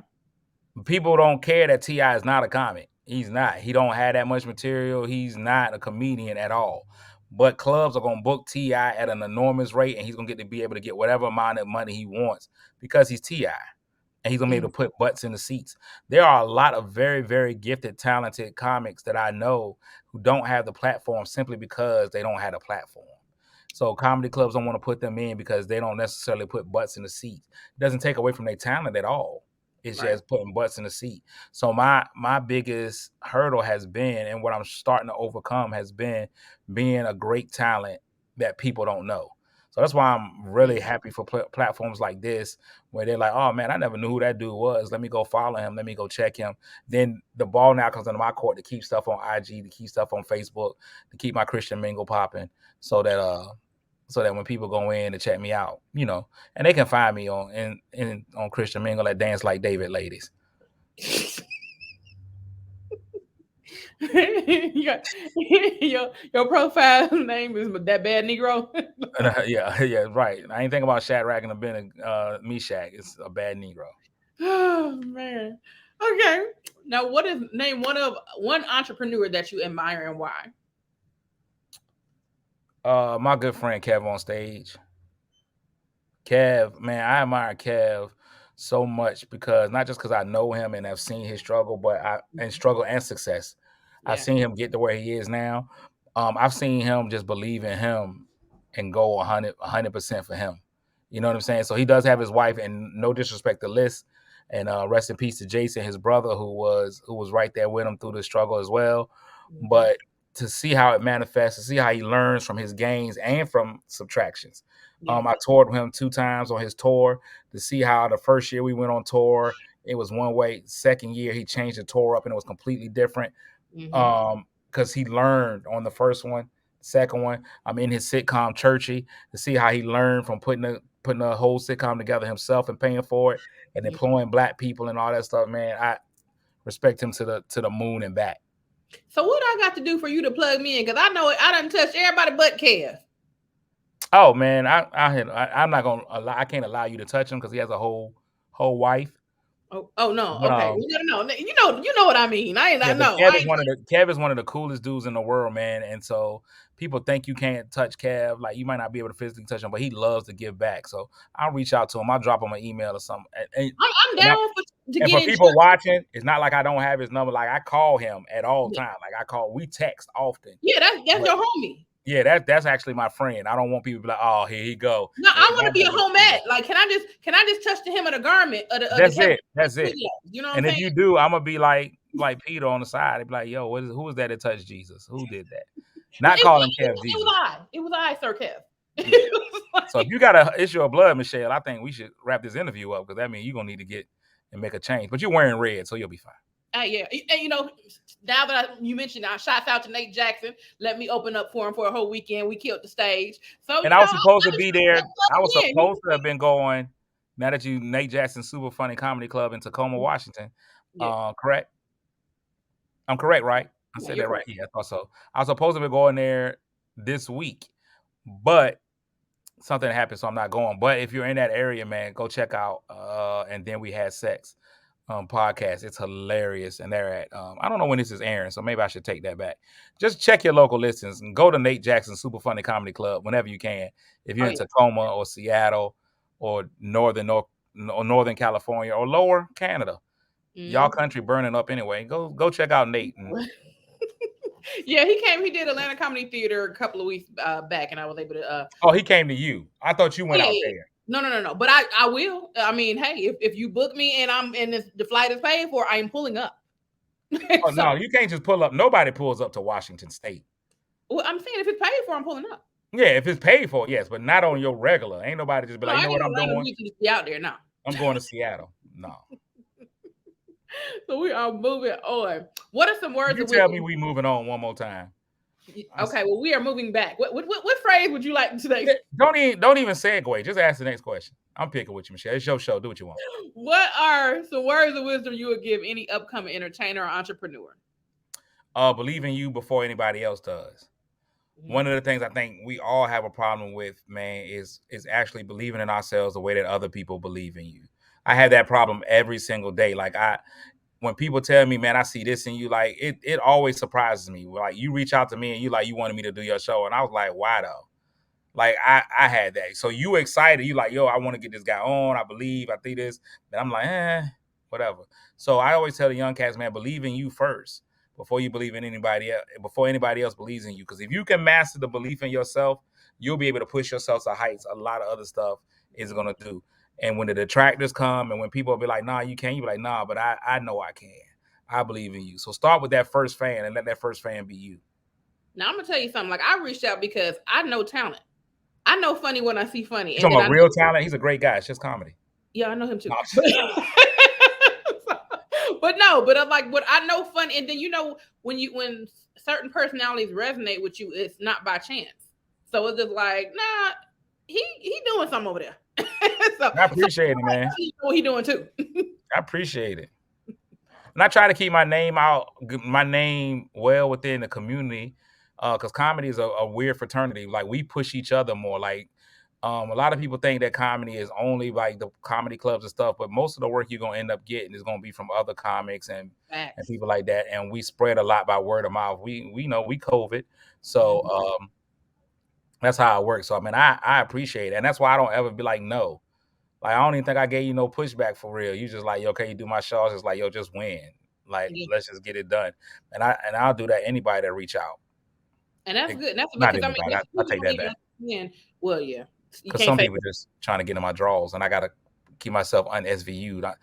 People don't care that T.I. is not a comic. He's not. He don't have that much material. He's not a comedian at all. But clubs are going to book T.I. at an enormous rate, and he's going to be able to get whatever amount of money he wants because he's T.I. and he's gonna be able to put butts in the seats. There are a lot of very, very gifted, talented comics that I know who don't have the platform simply because they don't have a platform. So comedy clubs don't want to put them in because they don't necessarily put butts in the seat. It doesn't take away from their talent at all. It's Right. just putting butts in the seat. So my biggest hurdle has been, and what I'm starting to overcome has been being a great talent that people don't know. So that's why I'm really happy for platforms like this, where they're like, oh man, I never knew who that dude was. Let me go follow him. Let me go check him. Then the ball now comes into my court to keep stuff on IG, to keep stuff on Facebook, to keep my Christian mingle popping, so that when people go in to check me out, and they can find me on Christian Mingle at Dance Like David Ladies. your profile name is That Bad Negro. Yeah, right. I ain't thinking about Shadrach and Meshach. It's a bad Negro. Oh man. Okay. Now, name one entrepreneur that you admire and why? My good friend Kev on stage. Kev, man, I admire Kev so much because not just because I know him and have seen his struggle, and struggle and success. Yeah. I've seen him get to where he is now. I've seen him just believe in him and go 100% for him. You know what I'm saying? So he does have his wife, and no disrespect to Liz, and rest in peace to Jason, his brother, who was right there with him through the struggle as well. Mhm. But to see how it manifests, to see how he learns from his gains and from subtractions. Yeah. I toured with him 2 times on his tour to see how the first year we went on tour, it was one way. Second year, he changed the tour up and it was completely different. Because he learned on the first one. Second one, I'm in his sitcom Churchy to see how he learned from putting a whole sitcom together himself and paying for it and employing Black people and all that stuff. Man, I respect him to the moon and back. So what I got to do for you to plug me in? Because I know I done touched everybody but Kev. Oh man, I'm not gonna allow. I can't allow you to touch him because he has a whole wife. Oh no. But, okay. No. You know what I mean. I know. Kev is one of the coolest dudes in the world, man. And so people think you can't touch Kev, like you might not be able to physically touch him, but he loves to give back. So I'll reach out to him. I'll drop him an email or something. I'm down to get for in people touch. watching, it's not like I don't have his number. Like I call him at all times. Like we text often. Yeah, that's your homie. Yeah, that's actually my friend. I don't want people to be like, oh, here he go. No, I want to be a homette. Like, can I just touch the hem of the garment? That's it. You know what I'm saying? If you do, I'm gonna be like Peter on the side. They'd be like, yo, who is that that touched Jesus? Who did that? Not calling Kev Jesus. It was I, Sir Kev. Yeah. So if you got an issue of blood, Michelle, I think we should wrap this interview up because that means you're gonna need to get and make a change. But you're wearing red, so you'll be fine. Yeah, and now that you mentioned, shouts out to Nate Jackson. Let me open up for him for a whole weekend. We killed the stage. So and I was supposed to be there. I was supposed to have been going. Now that Nate Jackson Super Funny Comedy Club in Tacoma, Washington, correct? I'm correct, right? I said that right. Yeah, I thought so. I was supposed to be going there this week, but something happened, so I'm not going. But if you're in that area, man, go check out And Then We Had Sex podcast. It's hilarious, and they're at I don't know when this is airing, so maybe I should take that back. Just check your local listings and go to Nate Jackson Super Funny Comedy Club whenever you can. If you're in Tacoma or Seattle or Northern California or Lower Canada, y'all country burning up anyway. Go check out Nate. Yeah, he came. He did Atlanta Comedy Theater a couple of weeks back, and I was able to. Oh, he came to you. I thought you went out there. No. But I will. I mean, hey, if you book me and the flight is paid for, I am pulling up. Oh, no, you can't just pull up. Nobody pulls up to Washington State. Well, I'm saying if it's paid for, I'm pulling up. Yeah, if it's paid for, yes, but not on your regular. Ain't nobody just be like, you know what I'm doing? You just be out there now. I'm going to Seattle. No. So we are moving on. What are some words? You tell me we moving on one more time. Okay, well, we are moving back. What phrase would you like today? Don't even segue. Just ask the next question. I'm picking with you, Michelle. It's your show. Do what you want. What are some words of wisdom you would give any upcoming entertainer or entrepreneur? Believe in you before anybody else does. One of the things I think we all have a problem with, man, is actually believing in ourselves the way that other people believe in you. I have that problem every single day. Like when people tell me, man, I see this in you, like it always surprises me. Like you reach out to me and you wanted me to do your show. And I was like, why though? Like I had that. So you excited, you like, yo, I want to get this guy on. I believe, I think this. Then I'm like, whatever. So I always tell the young cats, man, believe in you first before you believe in anybody else, before anybody else believes in you. Because if you can master the belief in yourself, you'll be able to push yourself to heights a lot of other stuff is gonna do. And when the detractors come and when people will be like, nah, you can't, you be like, nah, but I know I can. I believe in you. So start with that first fan and let that first fan be you. Now I'm gonna tell you something. Like I reached out because I know talent. I know funny when I see funny. You talking about real talent? He's a great guy. It's just comedy. Yeah, I know him too. No. But I'm like, but I know funny, and then when certain personalities resonate with you, it's not by chance. So it's just like, nah, he doing something over there. So, I appreciate it, man. You know what he doing too. I appreciate it. And I try to keep my name well within the community, because comedy is a weird fraternity. Like we push each other more. Like a lot of people think that comedy is only like the comedy clubs and stuff, but most of the work you're gonna end up getting is gonna be from other comics and people like that. And we spread a lot by word of mouth. We know we COVID, so that's how it works. So I mean, I appreciate it, and that's why I don't ever be like no. Like I don't even think I gave you no pushback for real. You just like, yo, okay, you do my shows. It's like, yo, just win. Like, let's just get it done. And I'll do that. Anybody that reach out. And that's good. That's not anybody. I take that back. Well, yeah. Because some people just trying to get in my draws, and I gotta keep myself un-SVU'd. A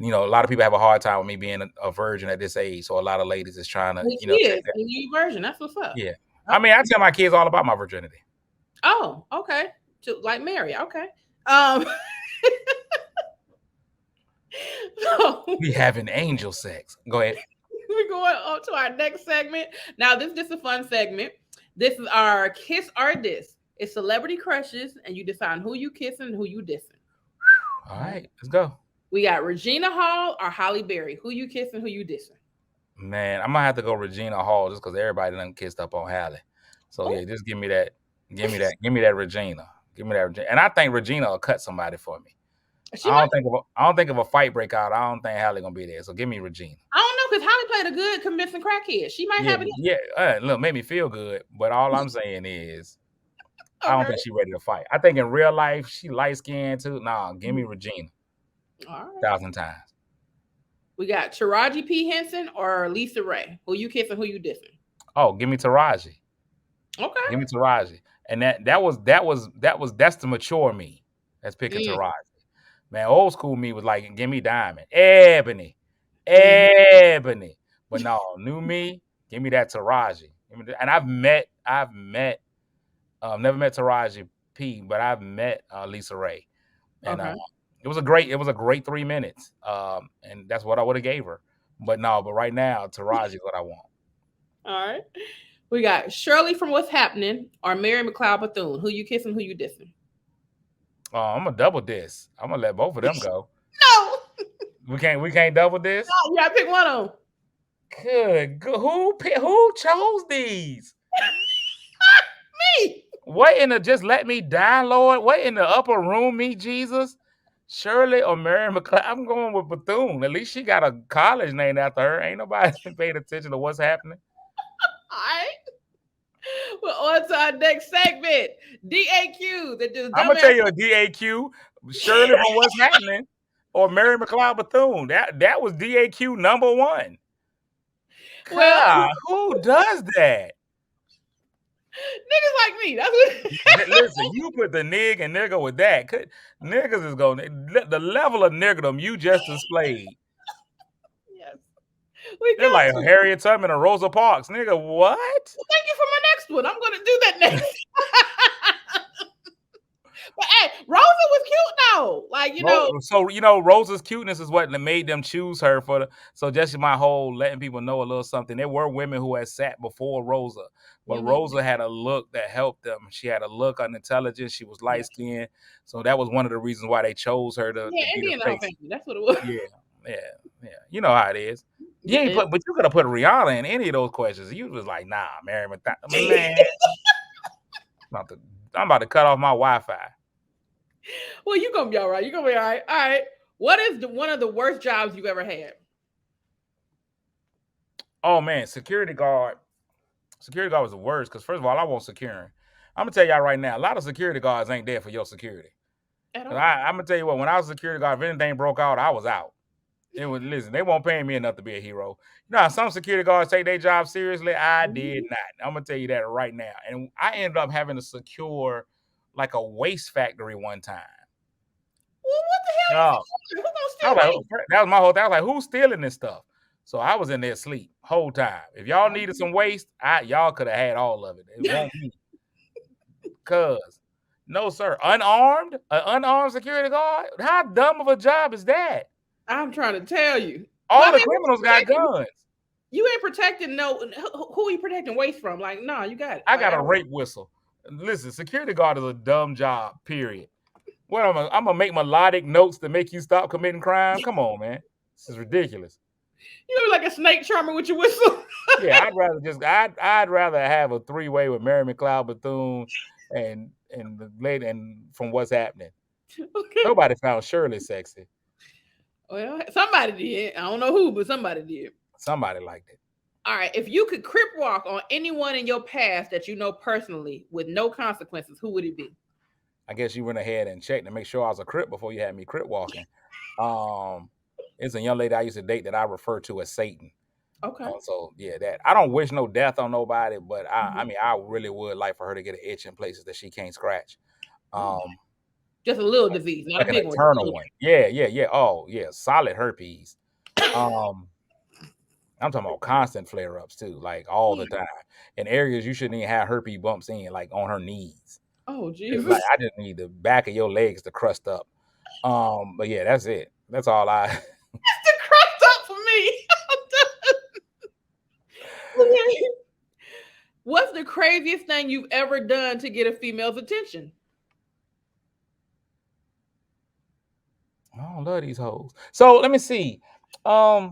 lot of people have a hard time with me being a virgin at this age. So a lot of ladies is trying to, take that. You virgin. That's what's up. Yeah. I mean, I tell my kids all about my virginity. Oh, okay. Like Mary. Okay. We having angel sex. Go ahead. We're going on to our next segment. Now, this is just a fun segment. This is our Kiss or Diss. It's celebrity crushes, and you decide who you kissing and who you dissing. All right, let's go. We got Regina Hall or Halle Berry. Who you kissing, who you dissing? Man, I'm gonna have to go Regina Hall just because everybody done kissed up on Halle. So yeah, just give me that. Give me that Regina. Give me that Regina. And I think Regina will cut somebody for me. I don't think if a fight break out, I don't think Halle gonna be there. So give me Regina. I don't know, because Halle played a good convincing crackhead. She might have it. Yeah, look, made me feel good. But all I'm saying is, I don't think she's ready to fight. I think in real life she light skinned too. Nah, give me Regina. All right. 1,000 times. We got Taraji P. Henson or Lisa Ray. Who you kissing? Who you dissing? Oh, give me Taraji. Okay. Give me Taraji. And that's the mature me that's picking Taraji. Man, old school me was like, give me Diamond, Ebony. But no, new me, give me that Taraji. And I've never met Taraji P, but I've met Lisa Ray, and it was a great 3 minutes, and that's what I would have gave her. But right now, Taraji is what I want. All right, we got Shirley from What's Happening or Mary McLeod Bethune. Who you kissing? Who you dissing? I'm gonna double diss. I'm gonna let both of them go. No, we can't double diss. No, you gotta pick one of them. Good. Who chose these? Me. What in the just let me die, Lord? What in the upper room, me Jesus? Shirley or Mary McLeod? I'm going with Bethune. At least she got a college named after her. Ain't nobody paid attention to what's happening. All right. We're on to our next segment. DAQ. I'm gonna tell you a DAQ. Shirley from What's Happening or Mary McLeod Bethune. That was DAQ number one. God, who does that? Niggas like me. That's what. Listen, you put the nig and nigga with that. Niggas is going the level of niggerdom you just displayed. Yes. They're like Harriet Tubman and Rosa Parks. Nigga, what? Well, thank you for my next one. I'm gonna do that next. But hey, Rosa was cute though. Like, So Rosa's cuteness is what made them choose her so just my whole letting people know a little something. There were women who had sat before Rosa, but Rosa had a look that helped them. She had a look on intelligence. She was light skinned. So that was one of the reasons why they chose her to be the face. That's what it was. Yeah. You know how it is. But you could have put Rihanna in any of those questions. You was like, nah, Mary McLeod. Man. I'm about to cut off my Wi-Fi. Well, you're gonna be all right. You're gonna be all right. All right. What is one of the worst jobs you've ever had? Oh man, security guard. Security guard was the worst because first of all, I wasn't securing. I'm gonna tell y'all right now, a lot of security guards ain't there for your security. At all. I'm gonna tell you what, when I was a security guard, if anything broke out, I was out. Listen, they won't pay me enough to be a hero. You know how some security guards take their job seriously? I did not. I'm gonna tell you that right now. And I ended up having to secure like a waste factory one time. Well, what the hell? Who gonna steal waste? That was my whole thing. I was like, who's stealing this stuff? So I was in there asleep whole time. If y'all needed some waste, y'all could have had all of it. It won't me. Cause no, sir. An unarmed security guard? How dumb of a job is that? I'm trying to tell you. All the criminals got guns. You ain't protecting who are you protecting waste from? Like, no, you got it. I got a rape whistle. Listen, security guard is a dumb job, period. What I'm gonna make melodic notes to make you stop committing crime? Come on, man. This is ridiculous. You look like a snake charmer with your whistle. Yeah, I'd rather have a 3-way with Mary McLeod Bethune and the lady and From What's Happening. Okay. Nobody found Shirley sexy. Well, somebody did. I don't know who, but somebody did. Somebody liked it. All right. If you could crip walk on anyone in your past that you know personally with no consequences, who would it be? I guess you went ahead and checked to make sure I was a crip before you had me crip walking. It's a young lady I used to date that I refer to as Satan. Okay. So yeah, that I don't wish no death on nobody, but I mean I really would like for her to get an itch in places that she can't scratch. Just a little disease, not like a big an eternal one. Yeah. Oh yeah, solid herpes. I'm talking about constant flare-ups too, like all the time. In areas you shouldn't even have herpes bumps in, like on her knees. Oh Jesus! Like, I just need the back of your legs to crust up. But yeah, that's it. That's all I. It's the crust up for me. Okay. What's the craziest thing you've ever done to get a female's attention? I don't love these hoes. So let me see. I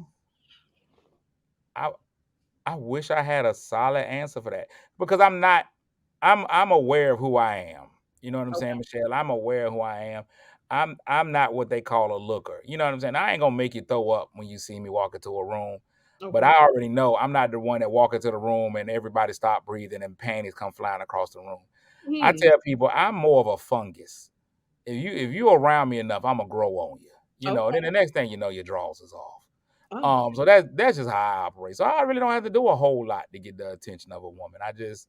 wish I had a solid answer for that because I'm aware of who I am. You know what I'm saying, Michelle? I'm aware of who I am. I'm not what they call a looker. You know what I'm saying? I ain't gonna make you throw up when you see me walk into a room. But I already know I'm not the one that walk into the room and everybody stop breathing and panties come flying across the room. I tell people I'm more of a fungus. If you around me enough, I'm gonna grow on you. You know, then the next thing you know, your drawers is off. So that's just how I operate. So I really don't have to do a whole lot to get the attention of a woman. I just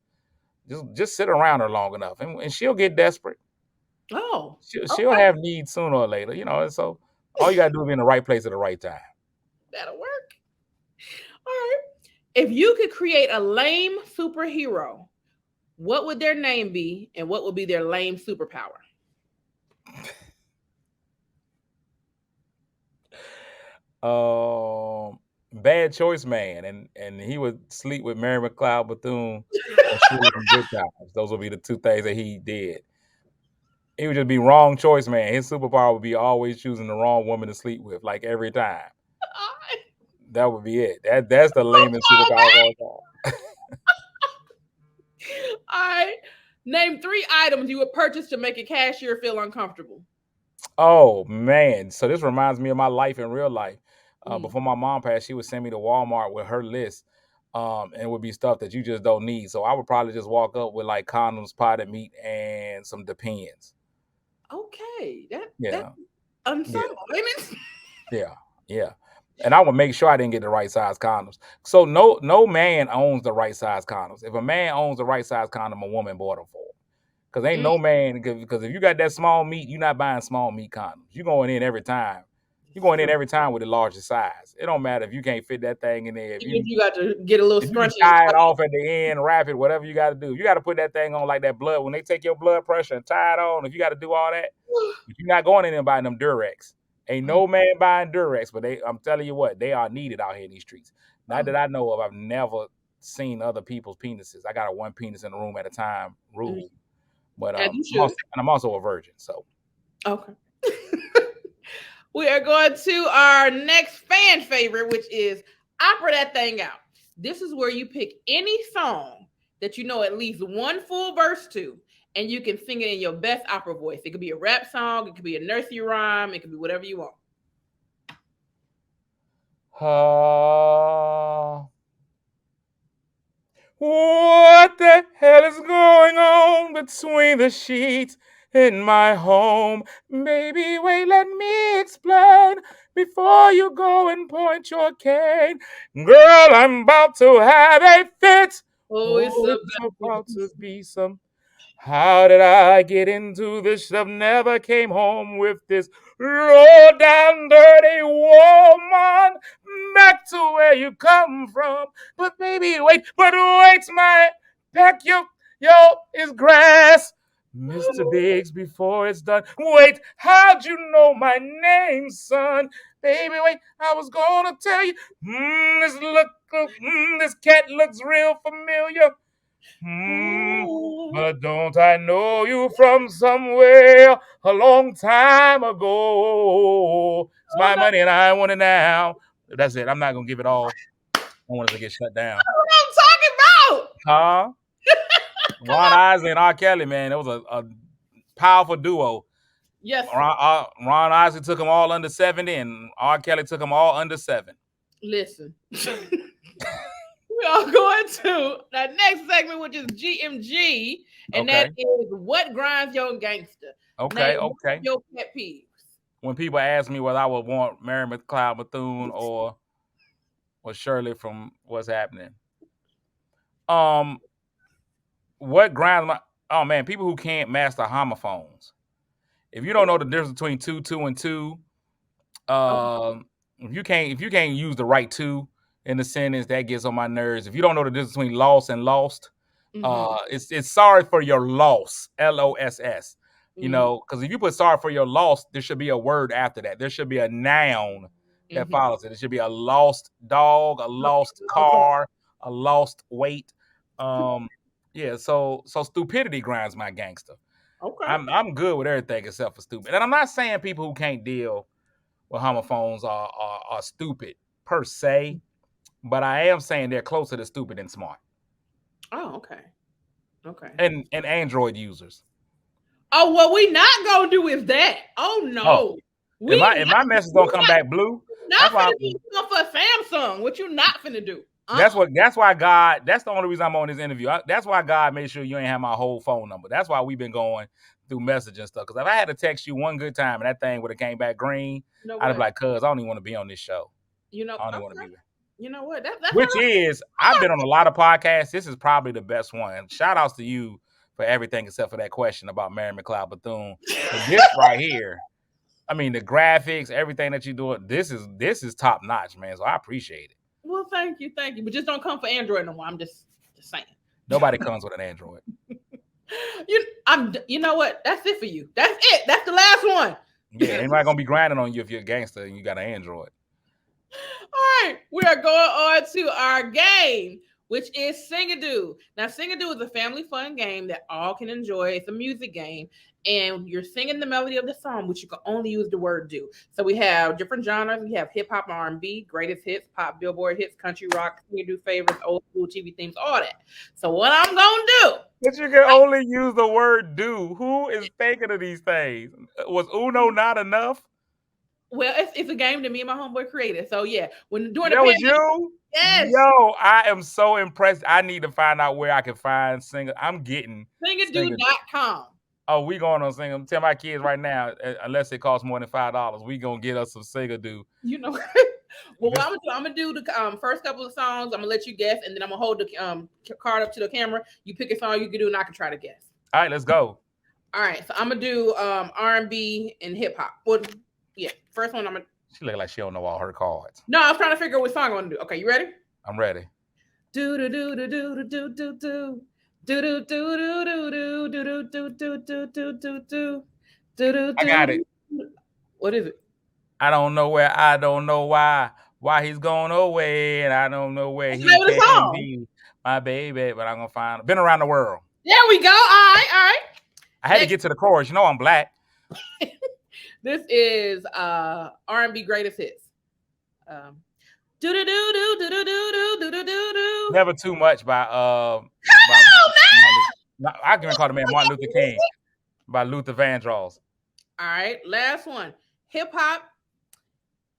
sit around her long enough, and she'll get desperate. She'll have needs sooner or later, you know. And so all you gotta do is be in the right place at the right time. That'll work. All right. If you could create a lame superhero, what would their name be, and what would be their lame superpower? Bad Choice Man, and he would sleep with Mary McLeod Bethune and she was in Good Times. Those would be the two things that he did. He would just be Wrong Choice Man. His superpower would be always choosing the wrong woman to sleep with, like every time. That would be it. That's the lamest superpower of all time. All right. Name 3 items you would purchase to make a cashier feel uncomfortable. Oh man. So this reminds me of my life in real life. Before my mom passed, she would send me to Walmart with her list. And it would be stuff that you just don't need. So I would probably just walk up with like condoms, potted meat, and some Depends. Okay. That's ensemble. Yeah. Yeah. And I would make sure I didn't get the right size condoms. So no man owns the right size condoms. If a man owns the right size condom, a woman bought them for him. Because ain't no man, because if you got that small meat, you're not buying small meat condoms. You're going in every time. You're going in every time with the largest size. It don't matter if you can't fit that thing in there. If you got to get a little scrunchy. Tie it off at the end, wrap it, whatever you got to do. You got to put that thing on like that blood. When they take your blood pressure and tie it on, if you got to do all that, if you're not going in there buying them Durex. Ain't no man buying Durex, but I'm telling you what, they are needed out here in these streets. Not that I know of. I've never seen other people's penises. I got a one penis in the room at a time rule. But I'm also a virgin, so. Okay. We are going to our next fan favorite, which is Opera That Thing Out. This is where you pick any song that you know at least one full verse to, and you can sing it in your best opera voice. It could be a rap song, it could be a nursery rhyme, it could be whatever you want. What the hell is going on between the sheets in my home? Baby, wait, let me explain before you go and point your cane. Girl, I'm about to have a fit. Oh, it's Oh, a it's about to be some. How did I get into this stuff? Never came home with this low down dirty woman. Back to where you come from. But baby, wait, my pack yo, is grass. Mr. Biggs, before it's done. Wait, how'd you know my name, son? Baby, wait, I was gonna tell you. This cat looks real familiar. But don't I know you from somewhere a long time ago? It's my money and I want it now. That's it. I'm not gonna give it all. I want it to get shut down. what I'm talking about. Huh? Ron Isley and R. Kelly, man, it was a powerful duo. Yes. Ron Isley took them all under 70, and R. Kelly took them all under 7. Listen. We are going to the next segment, which is GMG, and that is what grinds your gangster. Okay, Name okay. your pet peeves. When people ask me whether I would want Mary McLeod Bethune or Shirley from What's Happening, what grinds my people who can't master homophones. If you don't know the difference between two, and two, if you can't use the right two in the sentence, that gets on my nerves. If you don't know the difference between loss and lost, it's sorry for your loss, LOSS. You know, because if you put sorry for your loss, there should be a word after that. There should be a noun that follows it. It should be a lost dog, a lost car, a lost weight. Yeah, so stupidity grinds my gangster. Okay. I'm good with everything except for stupid. And I'm not saying people who can't deal with homophones are stupid per se, but I am saying they're closer to stupid than smart. Oh, okay. Okay. And Android users. Oh, what we not gonna do is that. Oh no. Oh, if my message don't come back blue, not finna do for Samsung. What you not finna do? That's why God. That's the only reason I'm on this interview. That's why God made sure you ain't have my whole phone number. That's why we've been going through message and stuff. Because if I had to text you one good time and that thing would have came back green, I'd be like, "Cuz, I don't even want to be on this show." You know, I don't even want to be there. You know what? That's I've been on a lot of podcasts. This is probably the best one. Shout outs to you for everything except for that question about Mary McLeod Bethune. This right here, I mean, the graphics, everything that you're doing, this is top notch, man. So I appreciate it. Well, thank you. But just don't come for Android no more. I'm just saying. Nobody comes with an Android. You know what? That's it for you. That's it. That's the last one. Yeah, anybody gonna be grinding on you if you're a gangster and you got an Android. All right, we are going on to our game, which is Sing-a-Doo. Now, Sing-a-Doo is a family fun game that all can enjoy. It's a music game, and you're singing the melody of the song, which you can only use the word do. So we have different genres. We have hip hop and R&B, greatest hits, pop, Billboard hits, country rock, Sing-a-Doo favorites, old school TV themes, all that. So what I'm gonna do? But you can only use the word do. Who is thinking of these things? Was Uno not enough? Well, it's a game that me and my homeboy created. So yeah, when during that the was you? Yes. Yo, I am so impressed. I need to find out where I can find Singer. I'm getting Sing-a-doo.com. Oh, we going on Singer. Tell my kids right now, unless it costs more than $5, we gonna get us some Sing-a-Doo. You know. Well, what I'm gonna do the first couple of songs. I'm gonna let you guess, and then I'm gonna hold the card up to the camera. You pick a song you can do, and I can try to guess. All right, let's go. All right, so I'm gonna do R&B and hip hop. Well, yeah, first one I'm gonna. She look like she don't know all her cards. No, I was trying to figure out what song I want to do. Okay, you ready? I'm ready. Do do do do do do do do. Do do do do do do do do do do do do do do. I got it. What is it? I don't know where. I don't know why he's going away, and I don't know where he can be, my baby. But I'm gonna find. Been around the world. There we go. All right. I had to get to the chorus. You know I'm black. This is R&B greatest hits. Do do do do do do do do do do. Never Too Much by I can call the man Martin Luther King by Luther Vandross. All right, last one. Hip hop.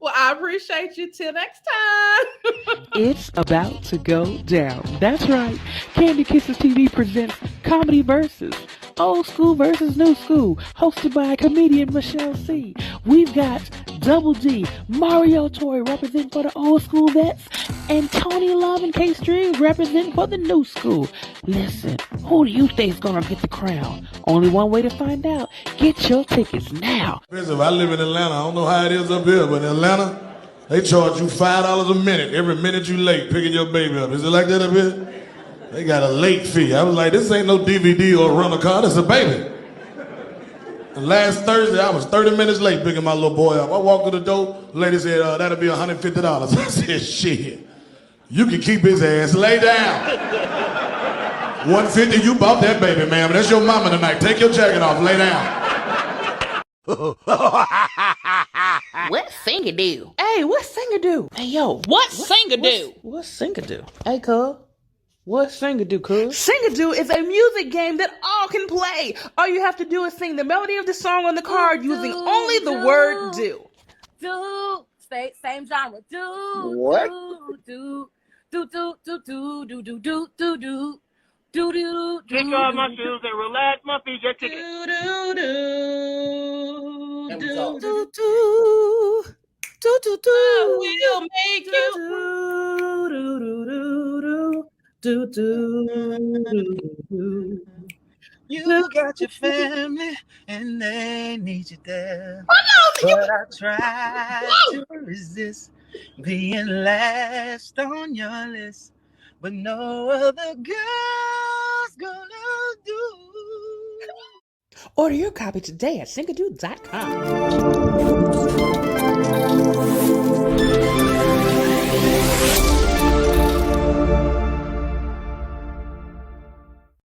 Well, I appreciate you. Till next time. It's about to go down. That's right. Candy Kisses TV presents Comedy Versus. Old School versus New School, hosted by comedian Michelle C. We've got Double D, Mario Torre representing for the old school vets, and Tony Love and K-Stream representing for the new school. Listen, who do you think's gonna get the crown? Only one way to find out. Get your tickets now. I live in Atlanta. I don't know how it is up here, but in Atlanta, they charge you $5 a minute every minute you late picking your baby up. Is it like that up here? They got a late fee. I was like, this ain't no DVD or rental car, this is a baby. And last Thursday, I was 30 minutes late picking my little boy up. I walked to the door, the lady said, that'll be $150. I said, shit, you can keep his ass, lay down. $150, you bought that baby, ma'am. That's your mama tonight. Take your jacket off, lay down. What singer do? Hey, what singer do? Hey, yo, what singer do? What singer do? Hey, cuz. What singer do, cuz? Sing-a-do is a music game that all can play. All you have to do is sing the melody of the song on the card using only the word do. Do. Same genre. Do. What? Do. Do. Do. Do. Do. Do. Do. Do. Do. Do. Do. Do. Kick off my shoes and relax my feet. Just kick it. Do, do, do. That was Do, all. do, Do. Do. Do. Do. we'll make you. Do, do, do, do, do. Do, do, do, do. You got your family and they need you there. But I try to resist being last on your list. But no other girl's gonna do. Order your copy today at singadoo.com.